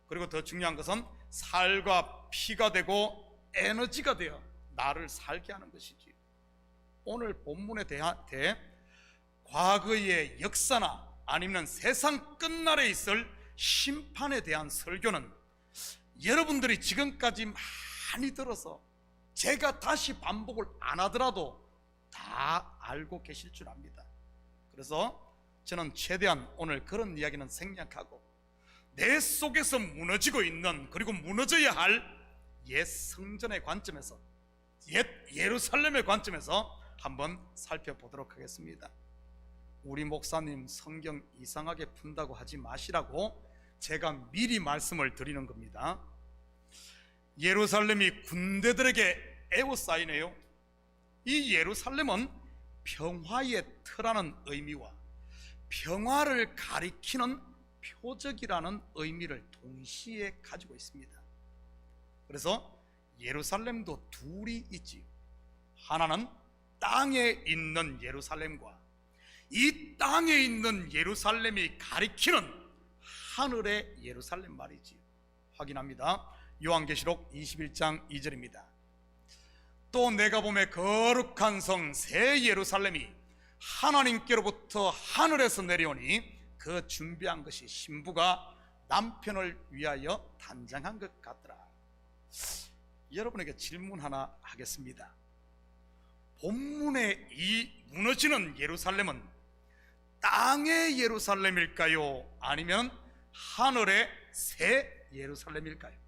그리고 더 중요한 것은 살과 피가 되고 에너지가 되어 나를 살게 하는 것이지. 오늘 본문에 대해 과거의 역사나 아니면 세상 끝날에 있을 심판에 대한 설교는 여러분들이 지금까지 많이 들어서 제가 다시 반복을 안 하더라도 다 알고 계실 줄 압니다. 그래서 저는 최대한 오늘 그런 이야기는 생략하고 내 속에서 무너지고 있는, 그리고 무너져야 할 옛 성전의 관점에서, 옛 예루살렘의 관점에서 한번 살펴보도록 하겠습니다. 우리 목사님 성경 이상하게 푼다고 하지 마시라고 제가 미리 말씀을 드리는 겁니다. 예루살렘이 군대들에게 에워싸이네요. 이 예루살렘은 평화의 터라는 의미와 평화를 가리키는 표적이라는 의미를 동시에 가지고 있습니다. 그래서 예루살렘도 둘이 있지요. 하나는 땅에 있는 예루살렘과 이 땅에 있는 예루살렘이 가리키는 하늘의 예루살렘 말이지요. 확인합니다. 요한계시록 21장 2절입니다. 또 내가 보매 거룩한 성 새 예루살렘이 하나님께로부터 하늘에서 내려오니 그 준비한 것이 신부가 남편을 위하여 단장한 것 같더라. 여러분에게 질문 하나 하겠습니다. 본문의 이 무너지는 예루살렘은 땅의 예루살렘일까요? 아니면 하늘의 새 예루살렘일까요?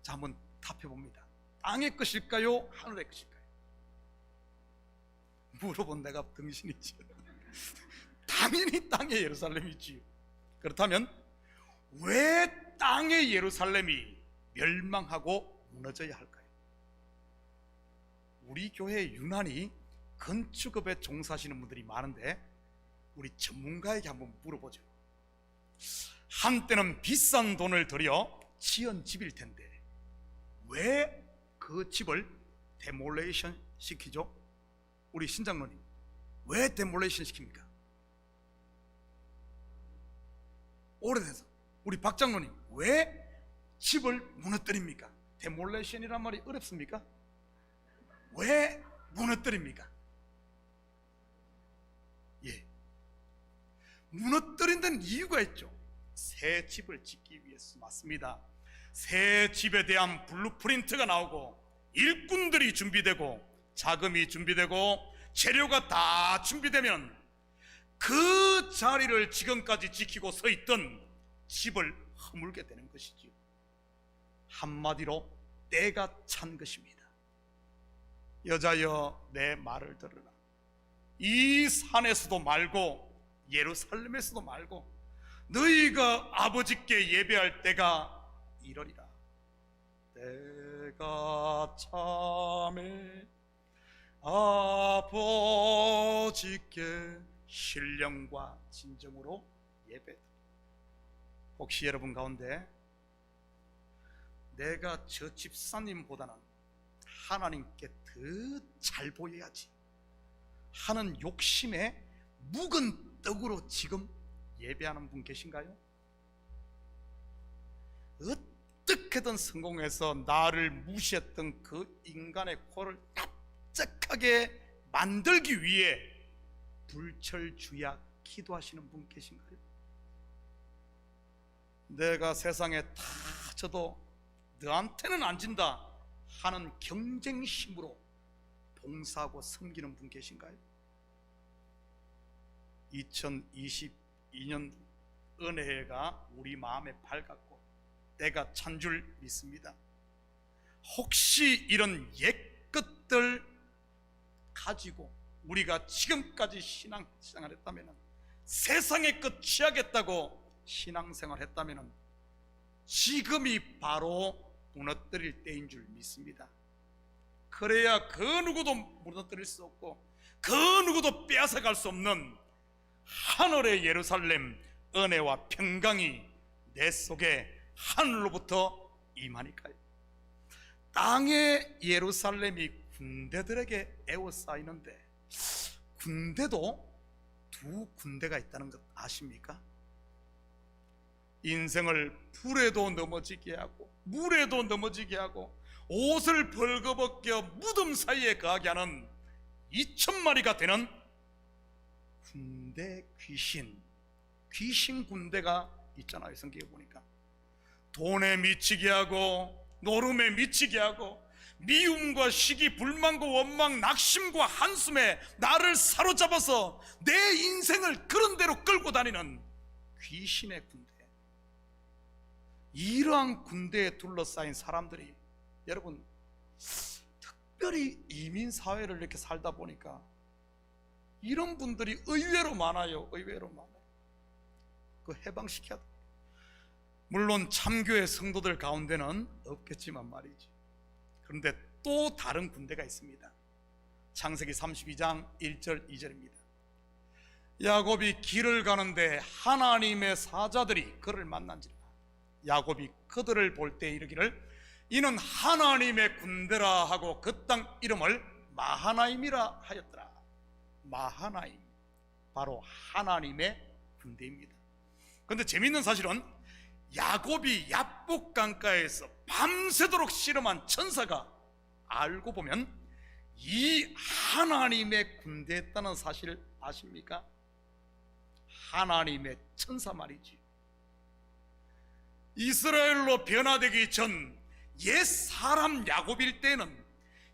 자, 한번 답해 봅니다. 땅의 것일까요? 하늘의 것일까요? 물어본 내가 등신이지. 당연히 땅의 예루살렘이지요. 그렇다면 왜 땅의 예루살렘이 멸망하고 무너져야 할까요? 우리 교회에 유난히 건축업에 종사하시는 분들이 많은데 우리 전문가에게 한번 물어보죠. 한때는 비싼 돈을 들여 지은 집일 텐데 왜 그 집을 데몰레이션 시키죠? 우리 신장로님, 왜 데몰레이션 시킵니까? 오래돼서. 우리 박장로님, 왜 집을 무너뜨립니까? 데몰레이션이란 말이 어렵습니까? 왜 무너뜨립니까? 예, 무너뜨린다는 이유가 있죠. 새 집을 짓기 위해서. 맞습니다. 새 집에 대한 블루프린트가 나오고 일꾼들이 준비되고 자금이 준비되고 재료가 다 준비되면 그 자리를 지금까지 지키고 서 있던 집을 허물게 되는 것이지요. 한마디로 때가 찬 것입니다. 여자여 내 말을 들으라. 이 산에서도 말고 예루살렘에서도 말고 너희가 아버지께 예배할 때가 이러리라. 때가 참에 아버지께 신령과 진정으로 예배. 혹시 여러분 가운데 내가 저 집사님보다는 하나님께 더 잘 보여야지 하는 욕심에 묵은 떡으로 지금 예배하는 분 계신가요? 어떻게든 성공해서 나를 무시했던 그 인간의 코를 납작하게 만들기 위해 불철주야 기도하시는 분 계신가요? 내가 세상에 다 져도 너한테는 안 진다 하는 경쟁심으로 봉사하고 섬기는 분 계신가요? 2022년 은혜가 우리 마음에 밝았고 때가 찬 줄 믿습니다. 혹시 이런 옛것들 가지고 우리가 지금까지 신앙생활 했다면, 세상의 것 취하겠다고 신앙생활 했다면 지금이 바로 무너뜨릴 때인 줄 믿습니다. 그래야 그 누구도 무너뜨릴 수 없고 그 누구도 빼앗아갈 수 없는 하늘의 예루살렘 은혜와 평강이 내 속에 하늘로부터 임하니까요. 땅의 예루살렘이 군대들에게 에워싸이는데 군대도 두 군대가 있다는 것 아십니까? 인생을 불에도 넘어지게 하고 물에도 넘어지게 하고 옷을 벌거벗겨 무덤 사이에 가게 하는 2,000마리가 되는 군대 귀신 군대가 있잖아요. 성경에 보니까 돈에 미치게 하고 노름에 미치게 하고 미움과 시기, 불만과 원망, 낙심과 한숨에 나를 사로잡아서 내 인생을 그런 대로 끌고 다니는 귀신의 군대. 이러한 군대에 둘러싸인 사람들이, 여러분, 특별히 이민사회를 이렇게 살다 보니까 이런 분들이 의외로 많아요. 의외로 많아요. 그 해방시켜야 돼. 물론 참교회 성도들 가운데는 없겠지만 말이지. 그런데 또 다른 군대가 있습니다. 창세기 32장 1절 2절입니다. 야곱이 길을 가는데 하나님의 사자들이 그를 만난지라. 야곱이 그들을 볼 때 이르기를 이는 하나님의 군대라 하고 그 땅 이름을 마하나임이라 하였더라. 마하나임, 바로 하나님의 군대입니다. 그런데 재미있는 사실은 야곱이 야복 강가에서 밤새도록 씨름한 천사가 알고 보면 이 하나님의 군대였다는 사실을 아십니까? 하나님의 천사 말이지. 이스라엘로 변화되기 전 옛 사람 야곱일 때는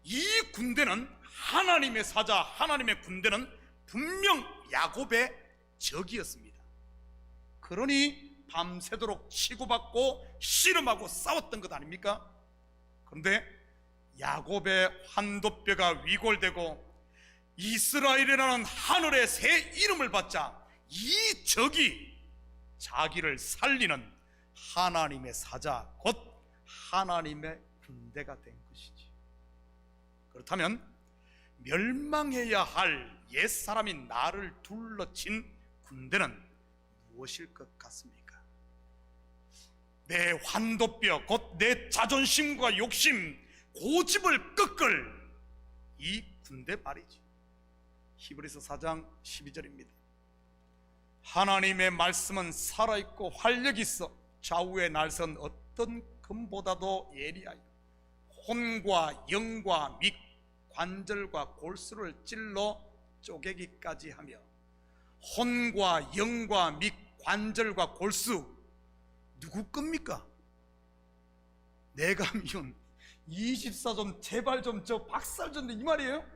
이 군대는 하나님의 사자, 하나님의 군대는 분명 야곱의 적이었습니다. 그러니 밤새도록 치고받고 씨름하고 싸웠던 것 아닙니까? 그런데 야곱의 환도뼈가 위골되고 이스라엘이라는 하늘의 새 이름을 받자 이 적이 자기를 살리는 하나님의 사자, 곧 하나님의 군대가 된 것이지. 그렇다면 멸망해야 할 옛사람인 나를 둘러친 군대는 무엇일 것 같습니까? 내 환도뼈, 곧 내 자존심과 욕심, 고집을 꺾을 이 군대 말이지. 히브리서 4장 12절입니다. 하나님의 말씀은 살아있고 활력이 있어 좌우에 날선 어떤 금보다도 예리하여 혼과 영과 및 관절과 골수를 찔러 쪼개기까지 하며, 혼과 영과 및 관절과 골수, 누구 겁니까? 내가 미운 24 좀 제발 좀 저 박살 줬네 이 말이에요?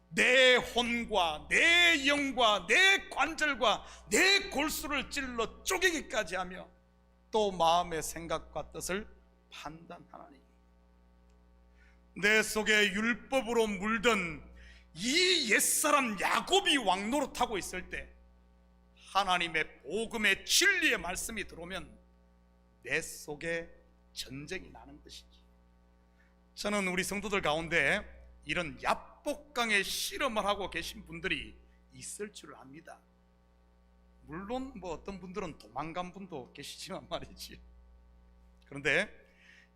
내 혼과 내 영과 내 관절과 내 골수를 찔러 쪼개기까지 하며 또 마음의 생각과 뜻을 판단하나니, 내 속에 율법으로 물든 이 옛사람 야곱이 왕노릇하고 있을 때 하나님의 복음의 진리의 말씀이 들어오면 내 속에 전쟁이 나는 것이지. 저는 우리 성도들 가운데 이런 야복강의 실험을 하고 계신 분들이 있을 줄 압니다. 물론 뭐 어떤 분들은 도망간 분도 계시지만 말이지. 그런데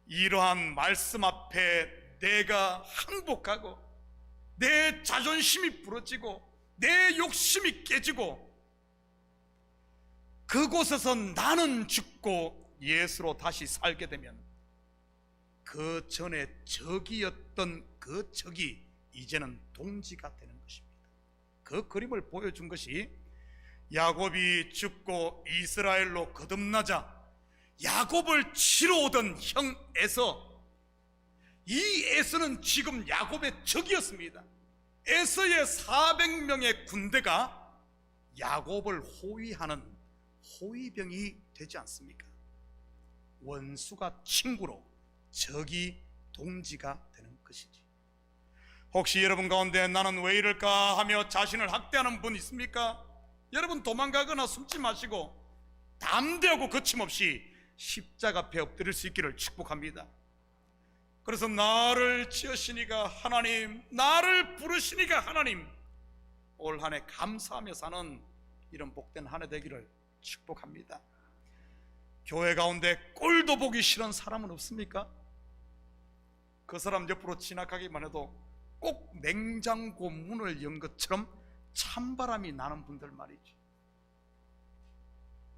이러한 말씀 앞에 내가 항복하고 내 자존심이 부러지고 내 욕심이 깨지고 그곳에서 나는 죽고 예수로 다시 살게 되면 그 전에 적이었던 그 적이 이제는 동지가 되는 것입니다. 그 그림을 보여준 것이 야곱이 죽고 이스라엘로 거듭나자 야곱을 치러 오던 형 에서, 이 에서는 지금 야곱의 적이었습니다. 에서의 400명의 군대가 야곱을 호위하는 호위병이 되지 않습니까? 원수가 친구로 적이 동지가 되는 것이지. 혹시 여러분 가운데 나는 왜 이럴까 하며 자신을 학대하는 분 있습니까? 여러분 도망가거나 숨지 마시고 담대하고 거침없이 십자가 앞에 엎드릴 수 있기를 축복합니다. 그래서 나를 지으시니가 하나님, 나를 부르시니가 하나님, 올 한 해 감사하며 사는 이런 복된 한 해 되기를 축복합니다. 교회 가운데 꼴도 보기 싫은 사람은 없습니까? 그 사람 옆으로 지나가기만 해도 꼭 냉장고 문을 연 것처럼 찬바람이 나는 분들 말이지.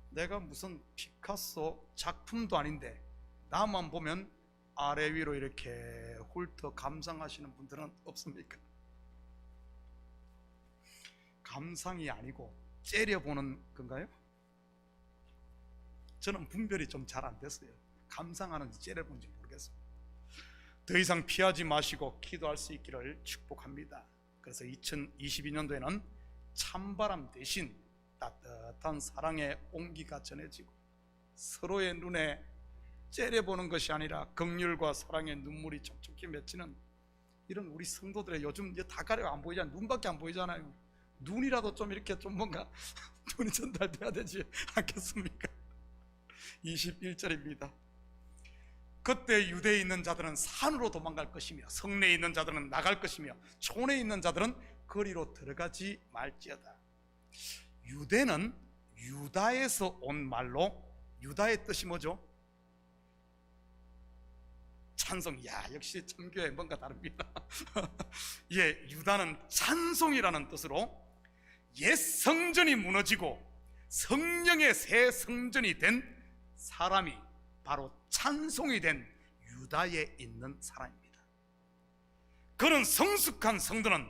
내가 무슨 피카소 작품도 아닌데 나만 보면 아래 위로 이렇게 훑어 감상하시는 분들은 없습니까? 감상이 아니고 째려보는 건가요? 저는 분별이 좀 잘 안 됐어요. 감상하는지 째려보는지 모르겠어요. 더 이상 피하지 마시고 기도할 수 있기를 축복합니다. 그래서 2022년도에는 찬바람 대신 따뜻한 사랑의 온기가 전해지고 서로의 눈에 째려보는 것이 아니라 긍휼과 사랑의 눈물이 촉촉히 맺히는 이런 우리 성도들의, 요즘 다 가려 안 보이잖아요. 눈밖에 안 보이잖아요. 눈이라도 좀 이렇게 좀 뭔가 눈이 전달돼야 되지 않겠습니까? 21절입니다. 그때 유대에 있는 자들은 산으로 도망갈 것이며 성내에 있는 자들은 나갈 것이며 촌에 있는 자들은 거리로 들어가지 말지어다. 유대는 유다에서 온 말로, 유다의 뜻이 뭐죠? 찬송. 야, 역시 참교회 뭔가 다릅니다. 예, 유다는 찬송이라는 뜻으로 옛 성전이 무너지고 성령의 새 성전이 된 사람이 바로 찬송이 된 유다에 있는 사람입니다. 그런 성숙한 성도는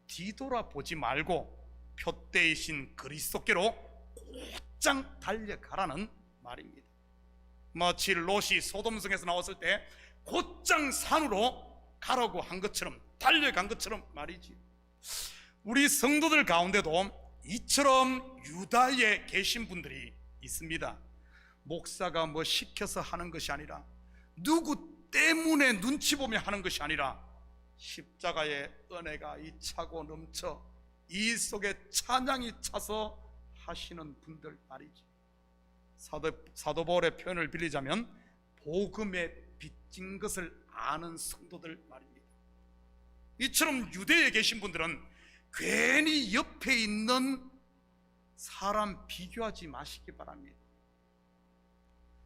뒤돌아보지 말고 표대이신 그리스도께로 곧장 달려가라는 말입니다. 마치 롯이 소돔성에서 나왔을 때 곧장 산으로 가라고 한 것처럼, 달려간 것처럼 말이지. 우리 성도들 가운데도 이처럼 유다에 계신 분들이 있습니다. 목사가 뭐 시켜서 하는 것이 아니라, 누구 때문에 눈치 보며 하는 것이 아니라, 십자가의 은혜가 이 차고 넘쳐 이 속에 찬양이 차서 하시는 분들 말이지. 사도 바울의 표현을 빌리자면 복음에 빚진 것을 아는 성도들 말입니다. 이처럼 유대에 계신 분들은 괜히 옆에 있는 사람 비교하지 마시기 바랍니다.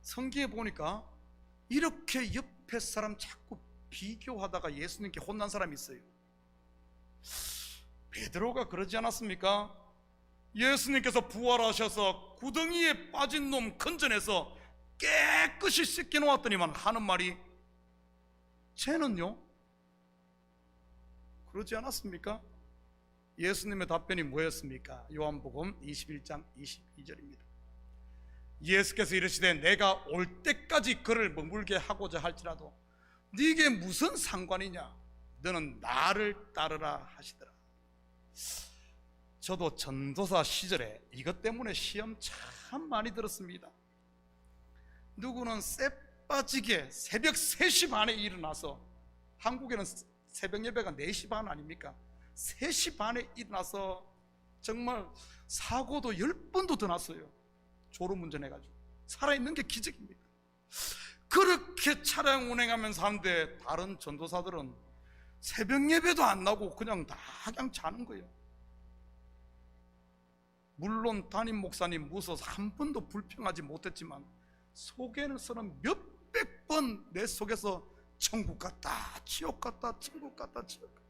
성경에 보니까 이렇게 옆에 사람 자꾸 비교하다가 예수님께 혼난 사람이 있어요. 베드로가 그러지 않았습니까? 예수님께서 부활하셔서 구덩이에 빠진 놈 건져내서 깨끗이 씻겨 놓았더니만 하는 말이, 쟤는요? 그러지 않았습니까? 예수님의 답변이 뭐였습니까? 요한복음 21장 22절입니다. 예수께서 이르시되 내가 올 때까지 그를 머물게 하고자 할지라도 네게 무슨 상관이냐? 너는 나를 따르라 하시더라. 저도 전도사 시절에 이것 때문에 시험 참 많이 들었습니다. 누구는 쎄 빠지게 새벽 3시 반에 일어나서, 한국에는 새벽 예배가 4시 반 아닙니까? 3시 반에 일어나서 정말 사고도 10번도 더 났어요. 졸음운전해가지고. 살아있는 게 기적입니다. 그렇게 차량 운행하면서 하는데 다른 전도사들은 새벽 예배도 안 나고 그냥 자는 거예요. 물론 담임 목사님 무서워서 한 번도 불평하지 못했지만 속에서는 몇백 번 내 속에서 천국 같다, 지옥 같다, 천국 같다, 지옥 같다.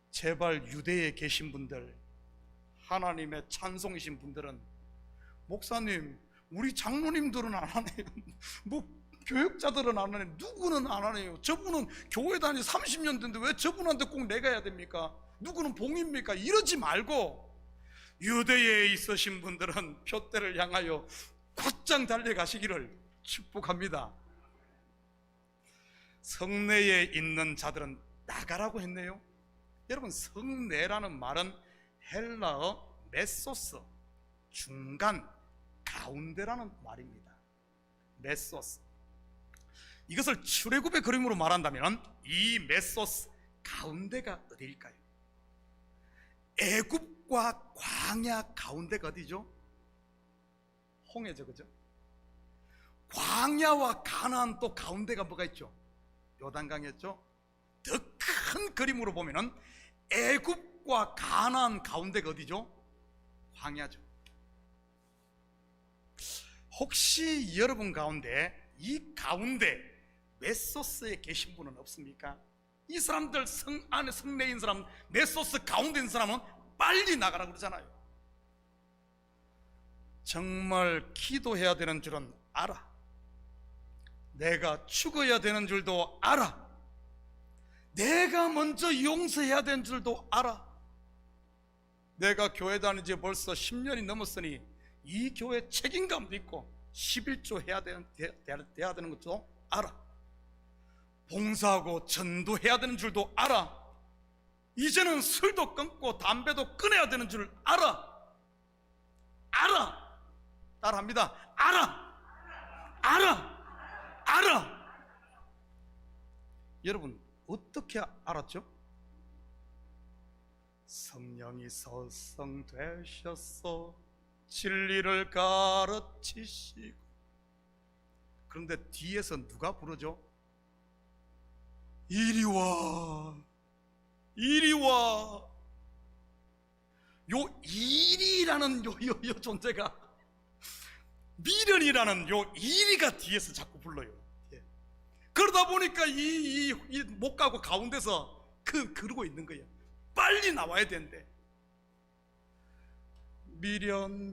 제발 유대에 계신 분들, 하나님의 찬송이신 분들은, 목사님 우리 장로님들은 안 하네요, 뭐 교육자들은 안 하네요, 누구는 안 하네요, 저분은 교회 다니 30년 됐는데 왜 저분한테 꼭 내가 해야 됩니까? 누구는 봉입니까? 이러지 말고 유대에 있으신 분들은 표대를 향하여 곧장 달려가시기를 축복합니다. 성내에 있는 자들은 나가라고 했네요. 여러분, 성내라는 말은 헬라어 메소스, 중간, 가운데라는 말입니다. 메소스. 이것을 출애굽의 그림으로 말한다면 이 메소스 가운데가 어디일까요? 애굽과 광야 가운데가 어디죠? 홍해죠, 그죠? 광야와 가나안 또 가운데가 뭐가 있죠? 요단강이었죠? 더 큰 그림으로 보면은 애굽과 가나안 가운데가 어디죠? 광야죠. 혹시 여러분 가운데 이 가운데 메소스에 계신 분은 없습니까? 이 사람들 성 안에 성내인 사람, 메소스 가운데 있는 사람은 빨리 나가라 그러잖아요. 정말 기도해야 되는 줄은 알아. 내가 죽어야 되는 줄도 알아. 내가 먼저 용서해야 되는 줄도 알아. 내가 교회 다닌 지 벌써 10년이 넘었으니 이 교회 책임감도 있고 11조 해야 되는 것도 알아. 봉사하고 전도해야 되는 줄도 알아. 이제는 술도 끊고 담배도 끊어야 되는 줄 알아. 알아. 따라합니다. 알아. 여러분, 어떻게 알았죠? 성령이 서성되셔서 진리를 가르치시고 그런데 뒤에서 누가 부르죠? 이리 와, 이리 와. 요 일이라는 요 존재가, 미련이라는 요 일이가 뒤에서 자꾸 불러요. 예. 그러다 보니까 못 가고 가운데서 그러고 있는 거예요. 빨리 나와야 되는데. 미련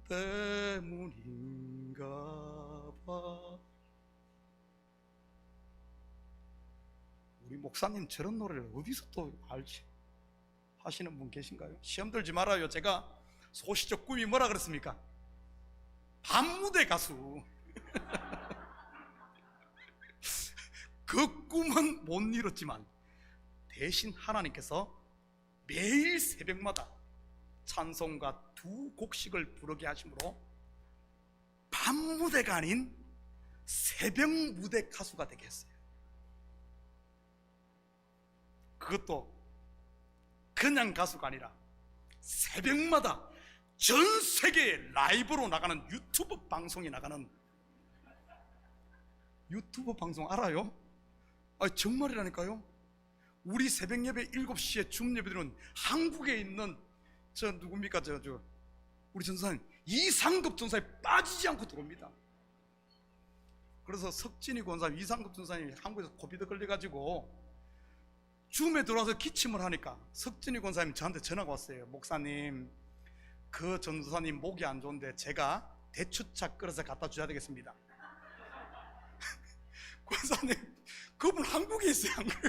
때문인가 봐. 우리 목사님 저런 노래를 어디서 또 알지? 하시는 분 계신가요? 시험 들지 말아요. 제가 소시적 꿈이 뭐라 그랬습니까? 밤무대 가수. 그 꿈은 못 이뤘지만 대신 하나님께서 매일 새벽마다 찬송가 2곡씩을 부르게 하심으로 밤무대가 아닌 새벽무대 가수가 되게 했어요. 그것도 그냥 가수가 아니라 새벽마다 전 세계에 라이브로 나가는 유튜브 방송이 나가는, 유튜브 방송 알아요? 정말이라니까요. 우리 새벽 예배 7시에 줌 예배들은 한국에 있는 저 누굽니까? 저 우리 전사님 이상급 전사에 빠지지 않고 들어옵니다. 그래서 석진이 권사님, 이상급 전사님이 한국에서 코비드 걸려가지고 줌에 들어와서 기침을 하니까 석진이 권사님 저한테 전화가 왔어요. 목사님, 그 전도사님 목이 안 좋은데 제가 대추차 끓여서 갖다 줘야 되겠습니다. 권사님, 그분 한국에 있어요. 한국에.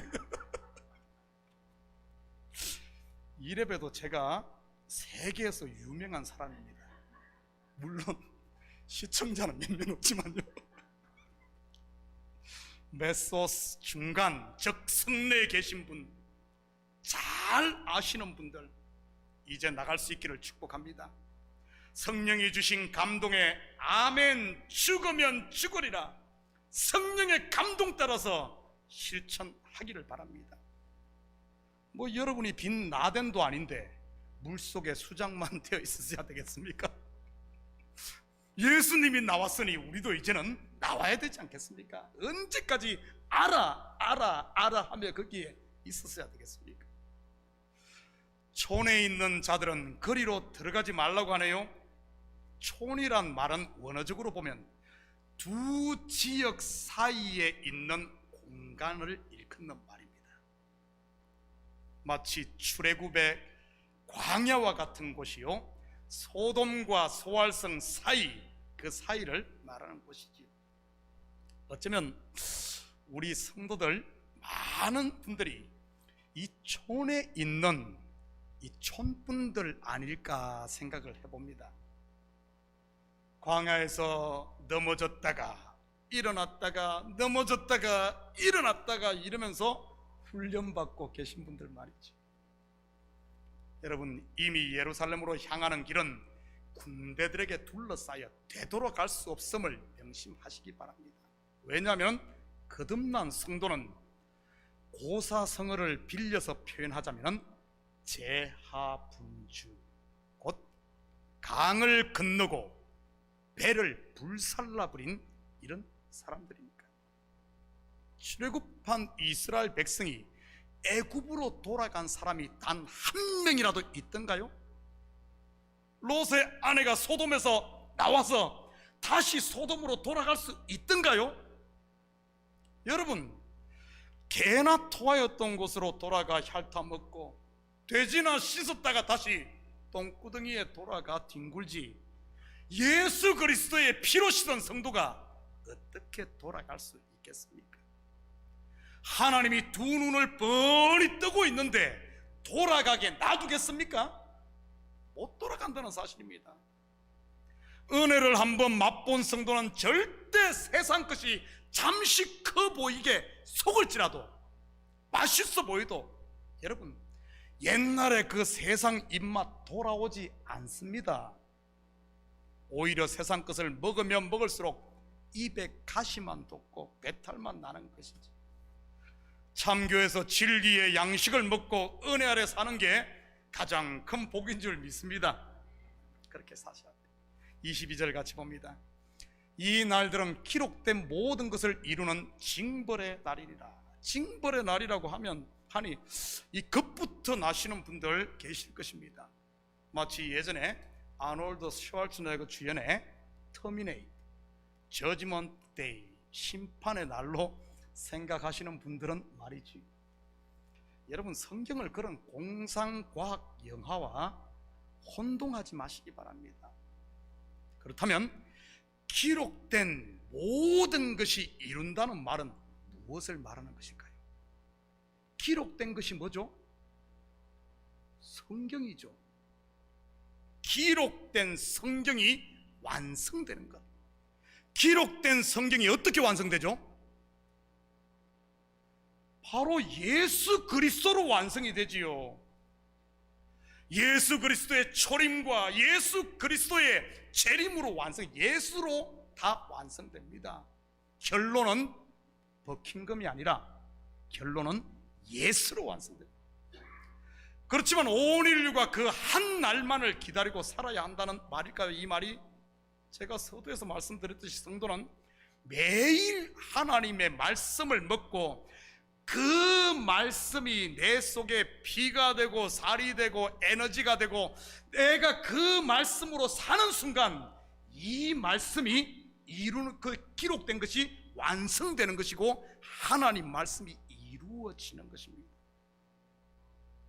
이래봬도 제가 세계에서 유명한 사람입니다. 물론 시청자는 몇 명 없지만요. 메소스 중간, 즉 성내에 계신 분, 잘 아시는 분들 이제 나갈 수 있기를 축복합니다. 성령이 주신 감동에 아멘, 죽으면 죽으리라, 성령의 감동 따라서 실천하기를 바랍니다. 뭐 여러분이 빈 나덴도 아닌데 물속에 수장만 되어 있으셔야 되겠습니까? 예수님이 나왔으니 우리도 이제는 나와야 되지 않겠습니까? 언제까지 알아 하며 거기에 있었어야 되겠습니까? 촌에 있는 자들은 거리로 들어가지 말라고 하네요. 촌이란 말은 원어적으로 보면 두 지역 사이에 있는 공간을 일컫는 말입니다. 마치 출애굽의 광야와 같은 곳이요, 소돔과 소알성 사이, 그 사이를 말하는 곳이지요. 어쩌면 우리 성도들 많은 분들이 이 촌에 있는 이 촌분들 아닐까 생각을 해봅니다. 광야에서 넘어졌다가 일어났다가 넘어졌다가 일어났다가 이러면서 훈련받고 계신 분들 말이죠. 여러분, 이미 예루살렘으로 향하는 길은 군대들에게 둘러싸여 되돌아갈 수 없음을 명심하시기 바랍니다. 왜냐하면 거듭난 성도는 고사성어를 빌려서 표현하자면 제하분주, 곧 강을 건너고 배를 불살라버린 이런 사람들입니까? 출애굽한 이스라엘 백성이 애굽으로 돌아간 사람이 단 한 명이라도 있던가요? 롯의 아내가 소돔에서 나와서 다시 소돔으로 돌아갈 수 있던가요? 여러분, 개나 토하였던 곳으로 돌아가 핥아먹고 돼지나 씻었다가 다시 똥구덩이에 돌아가 뒹굴지 예수 그리스도의 피로 씻은 성도가 어떻게 돌아갈 수 있겠습니까? 하나님이 두 눈을 뻔히 뜨고 있는데 돌아가게 놔두겠습니까? 못 돌아간다는 사실입니다. 은혜를 한번 맛본 성도는 절대 세상 것이 잠시 커 보이게 속을지라도, 맛있어 보여도 여러분, 옛날에 그 세상 입맛 돌아오지 않습니다. 오히려 세상 것을 먹으면 먹을수록 입에 가시만 돋고 배탈만 나는 것이지. 참교에서 진리의 양식을 먹고 은혜 아래 사는 게 가장 큰 복인 줄 믿습니다. 그렇게 사셔야 돼요. 22절 같이 봅니다. 이 날들은 기록된 모든 것을 이루는 징벌의 날이니라. 징벌의 날이라고 하니 이 겁부터 나시는 분들 계실 것입니다. 마치 예전에 아놀드 슈왈츠네거 주연의 터미네이터, 저지먼트 데이, 심판의 날로 생각하시는 분들은 말이지, 여러분 성경을 그런 공상과학 영화와 혼동하지 마시기 바랍니다. 그렇다면 기록된 모든 것이 이룬다는 말은 무엇을 말하는 것일까요? 기록된 것이 뭐죠? 성경이죠. 기록된 성경이 완성되는 것. 기록된 성경이 어떻게 완성되죠? 바로 예수 그리스도로 완성이 되지요. 예수 그리스도의 초림과 예수 그리스도의 재림으로 예수로 다 완성됩니다. 결론은 버킹엄이 아니라 결론은 예수로 완성됩니다. 그렇지만 온 인류가 그 한 날만을 기다리고 살아야 한다는 말일까요? 이 말이 제가 서두에서 말씀드렸듯이 성도는 매일 하나님의 말씀을 먹고 그 말씀이 내 속에 피가 되고 살이 되고 에너지가 되고 내가 그 말씀으로 사는 순간 이 말씀이 이루는 그 기록된 것이 완성되는 것이고 하나님 말씀이 이루어지는 것입니다.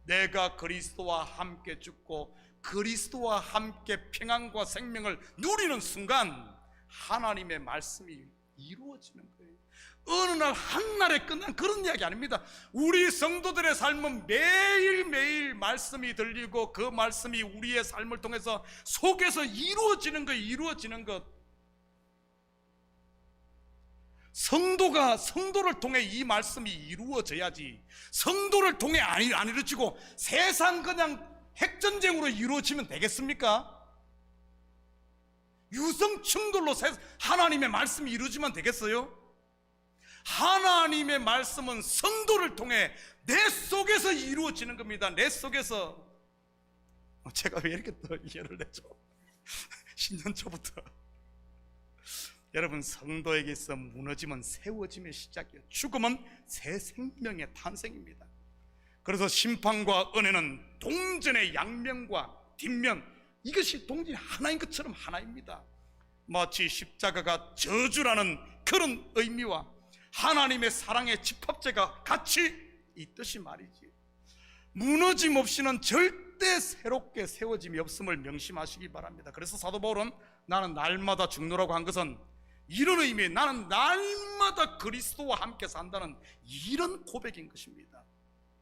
내가 그리스도와 함께 죽고 그리스도와 함께 평안과 생명을 누리는 순간 하나님의 말씀이 이루어지는 거예요. 어느 날 한날에 끝난 그런 이야기 아닙니다. 우리 성도들의 삶은 매일매일 말씀이 들리고 그 말씀이 우리의 삶을 통해서 속에서 이루어지는 것, 이루어지는 것. 성도를 통해 이 말씀이 이루어져야지, 성도를 통해 안 이루어지고 세상 그냥 핵전쟁으로 이루어지면 되겠습니까? 유성충돌로 하나님의 말씀이 이루어지면 되겠어요? 하나님의 말씀은 성도를 통해 내 속에서 이루어지는 겁니다. 내 속에서. 제가 왜 이렇게 또 예를 내죠? 신년 초부터. 여러분, 성도에게 있어 무너짐은 세워짐의 시작이에요. 죽음은 새 생명의 탄생입니다. 그래서 심판과 은혜는 동전의 양면과 뒷면, 이것이 동전이 하나인 것처럼 하나입니다. 마치 십자가가 저주라는 그런 의미와 하나님의 사랑의 집합제가 같이 있듯이 말이지, 무너짐 없이는 절대 새롭게 세워짐이 없음을 명심하시기 바랍니다. 그래서 사도 바울은 나는 날마다 죽노라고 한 것은 이런 의미에 나는 날마다 그리스도와 함께 산다는 이런 고백인 것입니다.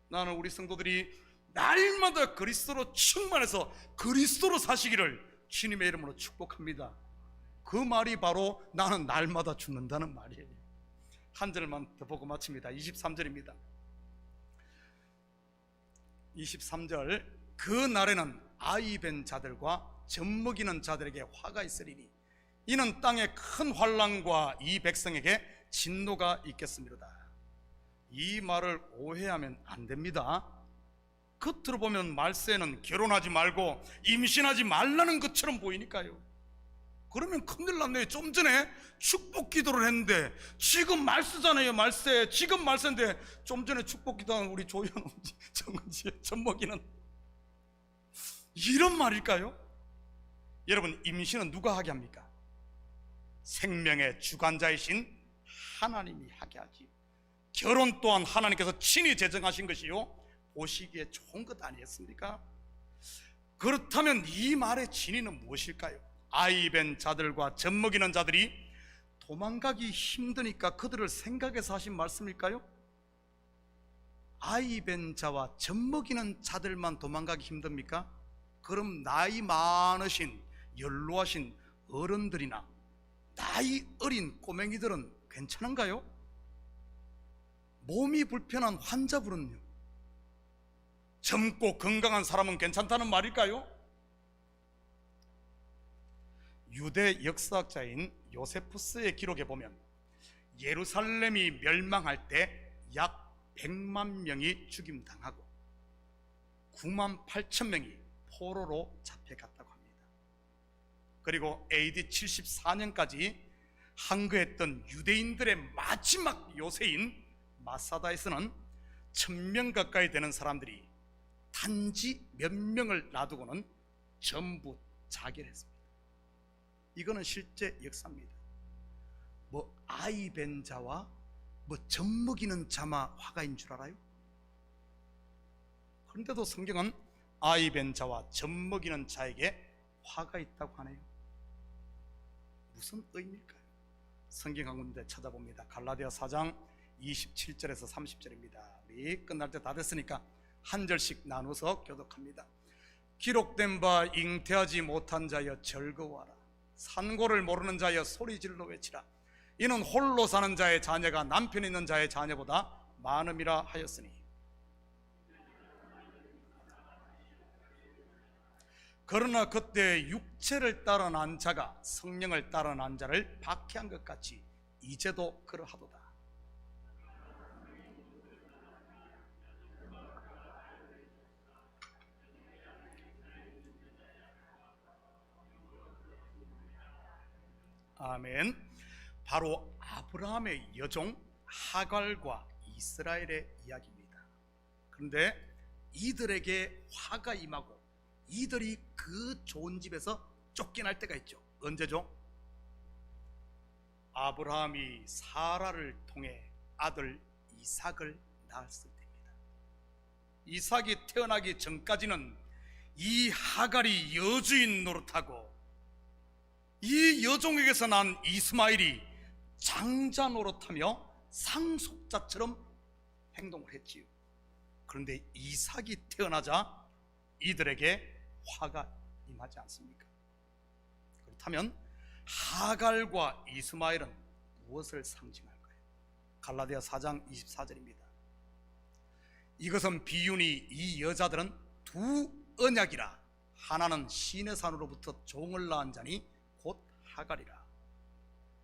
나는 우리 성도들이 날마다 그리스도로 충만해서 그리스도로 사시기를 주님의 이름으로 축복합니다. 그 말이 바로 나는 날마다 죽는다는 말이에요. 한 절만 더 보고 마칩니다. 23절입니다. 23절, 그 날에는 아이 벤 자들과 젖먹이는 자들에게 화가 있으리니 이는 땅의 큰 환난과 이 백성에게 진노가 있겠습니다. 이 말을 오해하면 안 됩니다. 겉으로 보면 말세는 결혼하지 말고 임신하지 말라는 것처럼 보이니까요. 그러면 큰일 났네요. 좀 전에 축복 기도를 했는데 지금 말세잖아요. 말세. 지금 말세인데 좀 전에 축복 기도한 우리 조현우 정은지의 젖먹이는 이런 말일까요? 여러분, 임신은 누가 하게 합니까? 생명의 주관자이신 하나님이 하게 하지. 결혼 또한 하나님께서 친히 제정하신 것이요 보시기에 좋은 것 아니겠습니까? 그렇다면 이 말의 진위는 무엇일까요? 아이 벤 자들과 젖먹이는 자들이 도망가기 힘드니까 그들을 생각해서 하신 말씀일까요? 아이 벤 자와 젖먹이는 자들만 도망가기 힘듭니까? 그럼 나이 많으신 연로하신 어른들이나 나이 어린 꼬맹이들은 괜찮은가요? 몸이 불편한 환자분은요? 젊고 건강한 사람은 괜찮다는 말일까요? 유대 역사학자인 요세푸스의 기록에 보면 예루살렘이 멸망할 때 약 100만 명이 죽임당하고 9만 8천 명이 포로로 잡혀갔다고 합니다. 그리고 AD 74년까지 항거했던 유대인들의 마지막 요새인 마사다에서는 1000명 가까이 되는 사람들이 단지 몇 명을 놔두고는 전부 자결했습니다. 이거는 실제 역사입니다. 뭐 아이 벤 자와 뭐 젖먹이는 자마 화가인 줄 알아요? 그런데도 성경은 아이 벤 자와 젖먹이는 자에게 화가 있다고 하네요. 무슨 의미일까요? 성경 한 군데 찾아봅니다. 갈라디아 4장 27절에서 30절입니다. 우리 끝날 때 다 됐으니까 한 절씩 나눠서 교독합니다. 기록된 바 잉태하지 못한 자여 즐거워하라. 산고를 모르는 자여 소리질러 외치라. 이는 홀로 사는 자의 자녀가 남편 있는 자의 자녀보다 많음이라 하였으니, 그러나 그때 육체를 따라 난 자가 성령을 따라 난 자를 박해한 것 같이 이제도 그러하도다. 아멘. 바로 아브라함의 여종 하갈과 이스라엘의 이야기입니다. 그런데 이들에게 화가 임하고 이들이 그 좋은 집에서 쫓겨날 때가 있죠. 언제죠? 아브라함이 사라를 통해 아들 이삭을 낳았을 때입니다. 이삭이 태어나기 전까지는 이 하갈이 여주인 노릇하고 이 여종에게서 난 이스마엘이 장자 노릇하며 상속자처럼 행동을 했지요. 그런데 이삭이 태어나자 이들에게 화가 임하지 않습니까? 그렇다면 하갈과 이스마엘은 무엇을 상징할까요? 갈라디아 4장 24절입니다. 이것은 비유니 이 여자들은 두 언약이라. 하나는 시내 산으로부터 종을 낳은 자니 곧 하갈이라.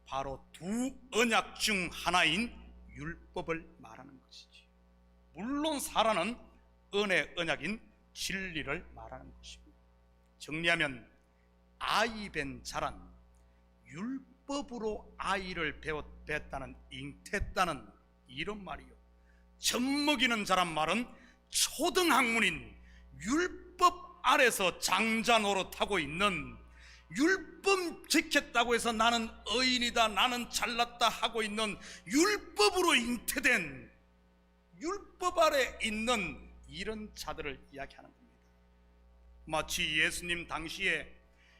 바로 두 언약 중 하나인 율법을 말하는 것이지. 물론 사라는 은혜 언약인 진리를 말하는 것입니다. 정리하면 아이 벤 자란 율법으로 아이를 배웠다는, 잉태했다는 이런 말이요. 젖먹이는 자란 말은 초등학문인 율법 아래서 장자 노릇하고 있는, 율법 지켰다고 해서 나는 의인이다, 나는 잘났다 하고 있는 율법으로 잉태된, 율법 아래 있는 이런 자들을 이야기하는 겁니다. 마치 예수님 당시에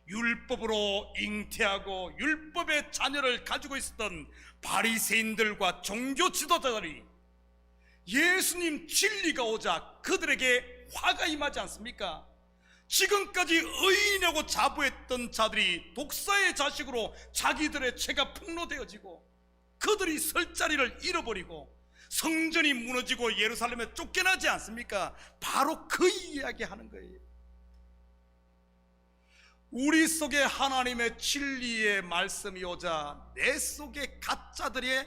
율법으로 잉태하고 율법의 자녀를 가지고 있었던 바리새인들과 종교 지도자들이 예수님 진리가 오자 그들에게 화가 임하지 않습니까? 지금까지 의인이라고 자부했던 자들이 독사의 자식으로 자기들의 죄가 폭로되어지고 그들이 설 자리를 잃어버리고 성전이 무너지고 예루살렘에 쫓겨나지 않습니까? 바로 그 이야기하는 거예요. 우리 속에 하나님의 진리의 말씀이 오자 내 속에 가짜들의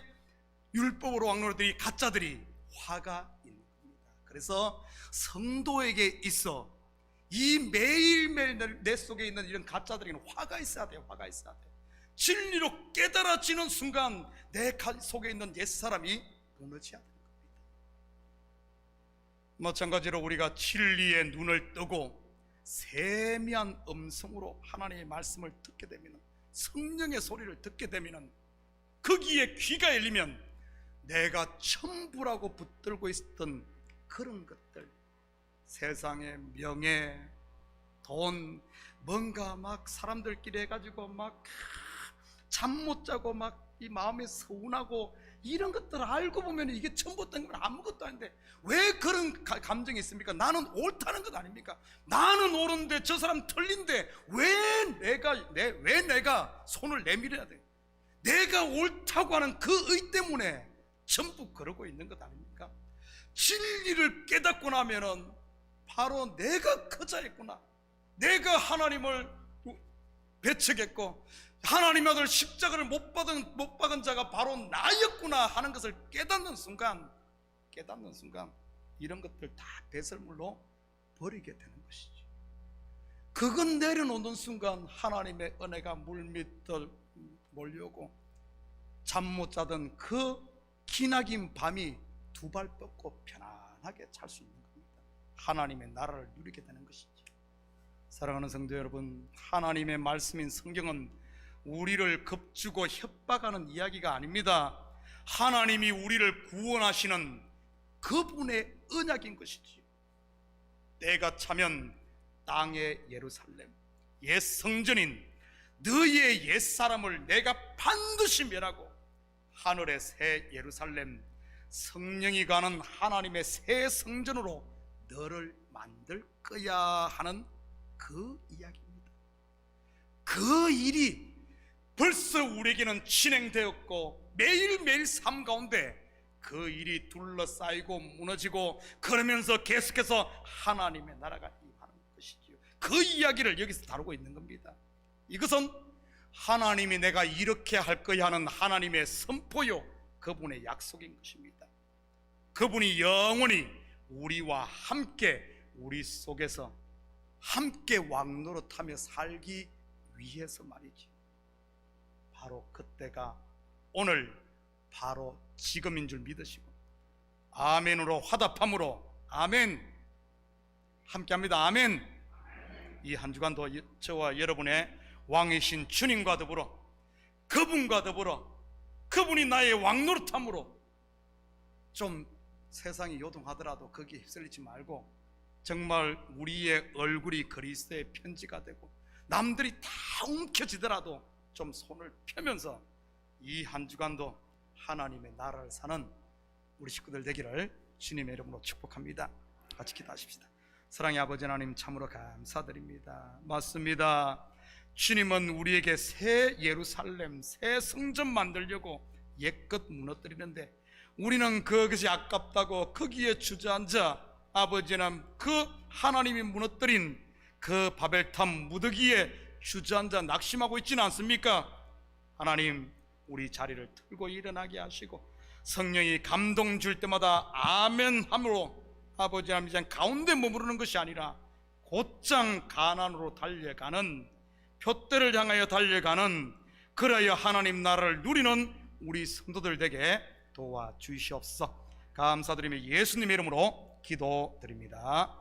율법으로 왕노릇들이 가짜들이 화가 있는 겁니다. 그래서 성도에게 있어 이 매일매일 내 속에 있는 이런 가짜들에게는 화가 있어야 돼요. 화가 있어야 돼. 진리로 깨달아지는 순간 내 속에 있는 옛사람이 무너져야 되는 겁니다. 마찬가지로 우리가 진리의 눈을 뜨고 세미한 음성으로 하나님의 말씀을 듣게 되면, 성령의 소리를 듣게 되면, 거기에 귀가 열리면 내가 전부라고 붙들고 있었던 그런 것들, 세상의 명예, 돈, 뭔가 막 사람들끼리 해가지고 막 잠 못 자고 막 이 마음에 서운하고 이런 것들을 알고 보면 이게 전부 어떤 건 아무것도 아닌데 왜 그런 감정이 있습니까? 나는 옳다는 것 아닙니까? 나는 옳은데 저 사람 틀린데 왜 내가 손을 내밀어야 돼? 내가 옳다고 하는 그 의 때문에 전부 그러고 있는 것 아닙니까? 진리를 깨닫고 나면은 바로 내가 거자였구나, 내가 하나님을 배척했고 하나님의 아들 십자가를 못 박은 자가 바로 나였구나 하는 것을 깨닫는 순간 이런 것들 다 배설물로 버리게 되는 것이지. 그건 내려놓는 순간 하나님의 은혜가 물밑을 몰려오고 잠 못 자던 그 기나긴 밤이 두 발 뻗고 편안하게 잘 수 있는 겁니다. 하나님의 나라를 누리게 되는 것이죠. 사랑하는 성도 여러분, 하나님의 말씀인 성경은 우리를 겁주고 협박하는 이야기가 아닙니다. 하나님이 우리를 구원하시는 그분의 언약인 것이지요. 때가 차면 땅의 예루살렘, 옛 성전인 너희의 옛사람을 내가 반드시 멸하고 하늘의 새 예루살렘, 성령이 가는 하나님의 새 성전으로 너를 만들 거야 하는 그 이야기입니다. 그 일이 벌써 우리에게는 진행되었고 매일매일 삶 가운데 그 일이 둘러싸이고 무너지고 그러면서 계속해서 하나님의 나라가 임하는 것이지요. 그 이야기를 여기서 다루고 있는 겁니다. 이것은 하나님이 내가 이렇게 할 거야 하는 하나님의 선포요, 그분의 약속인 것입니다. 그분이 영원히 우리와 함께 우리 속에서 함께 왕노릇하며 살기 위해서 말이지. 바로 그때가 오늘 바로 지금인 줄 믿으시고 아멘으로 화답함으로 아멘 함께합니다. 아멘. 이 한 주간도 저와 여러분의 왕이신 주님과 더불어 그분과 더불어 그분이 나의 왕노릇함으로 좀 세상이 요동하더라도 거기에 휩쓸리지 말고 정말 우리의 얼굴이 그리스도의 편지가 되고 남들이 다 움켜쥐더라도 좀 손을 펴면서 이 한 주간도 하나님의 나라를 사는 우리 식구들 되기를 주님의 이름으로 축복합니다. 같이 기도하십시다. 사랑의 아버지 하나님, 참으로 감사드립니다. 맞습니다. 주님은 우리에게 새 예루살렘, 새 성전 만들려고 옛것 무너뜨리는데 우리는 그것이 아깝다고 거기에 주저앉아 아버지는 그 하나님이 무너뜨린 그 바벨탑 무더기에 주저앉아 낙심하고 있지는 않습니까? 하나님, 우리 자리를 틀고 일어나게 하시고 성령이 감동 줄 때마다 아멘 함으로 아버지 하나님 이제 가운데 머무르는 것이 아니라 곧장 가난으로 달려가는, 표대를 향하여 달려가는, 그래야 하나님 나라를 누리는 우리 성도들 되게 도와주시옵소서. 감사드리며 예수님의 이름으로 기도드립니다.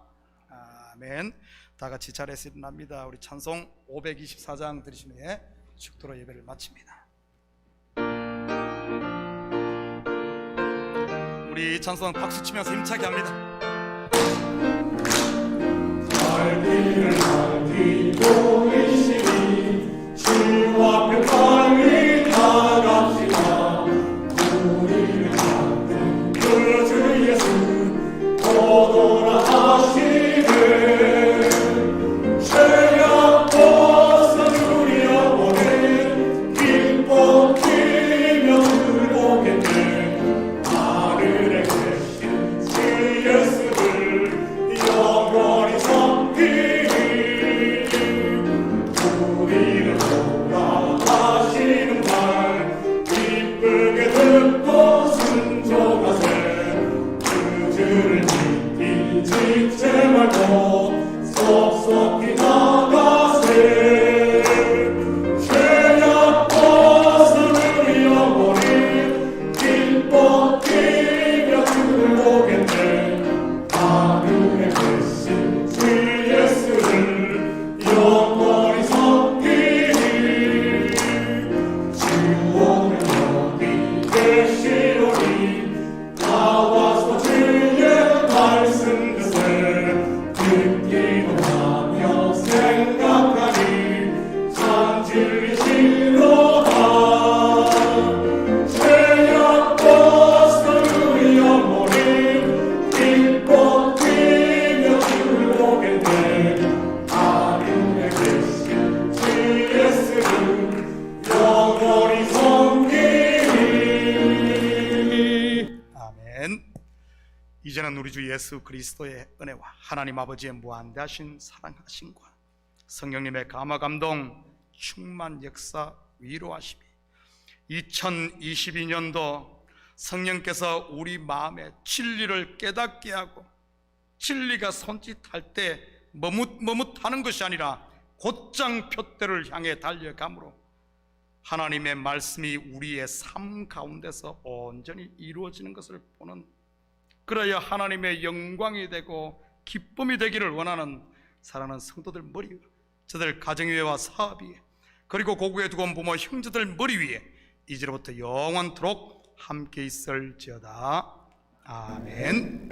아멘. 다 같이 자리에서 일어납니다. 우리 찬송 524장 들으신 후에 축도로 예배를 마칩니다. 우리 찬송 박수 치면서 힘차게 합니다. 살기를 살기고 계시니 주 앞에 빨리 나갑시다. 우리를 잡는 그 주 예수 오도라 하시네. 죄악 벗어주려 보내 기뻐 뛰며 들어오겠네. 하늘에 계신 주 예수를 영원히 섬기리. 우리를 돌아가시는 말 기쁘게 듣고 순종하세. 그 주를 믿기 지체 말고 속속히 나가세. 죄악 벗어주리 영원히 기뻐 뛰며 들어오겠네. 하늘에 계신 주 예수를 영원히 섬기리. 주 오늘 여기 계시오니 나와서 주의 말씀 듣세. 듣기도 하며 생각하니 참 진리시로다. 죄악 벗어주리 영원히 기뻐 뛰며 들어오겠네. 하늘에 계신 주 예수를 영원히 섬기리. 아멘. 이제는 우리 주 예수 그리스도의 은혜와 하나님 아버지의 무한대하신 사랑하심과 성령님의 감화 감동 충만 역사 위로하심이 2022년도 성령께서 우리 마음에 진리를 깨닫게 하고 진리가 손짓할 때 머뭇머뭇하는 것이 아니라 곧장 표대를 향해 달려가므로 하나님의 말씀이 우리의 삶 가운데서 온전히 이루어지는 것을 보는, 그래야 하나님의 영광이 되고 기쁨이 되기를 원하는 사랑하는 성도들 머리 위에, 저들 가정 위에와 사업 위에, 그리고 고국에 두고 온 부모 형제들 머리 위에 이제로부터 영원토록 함께 있을지어다. 아멘.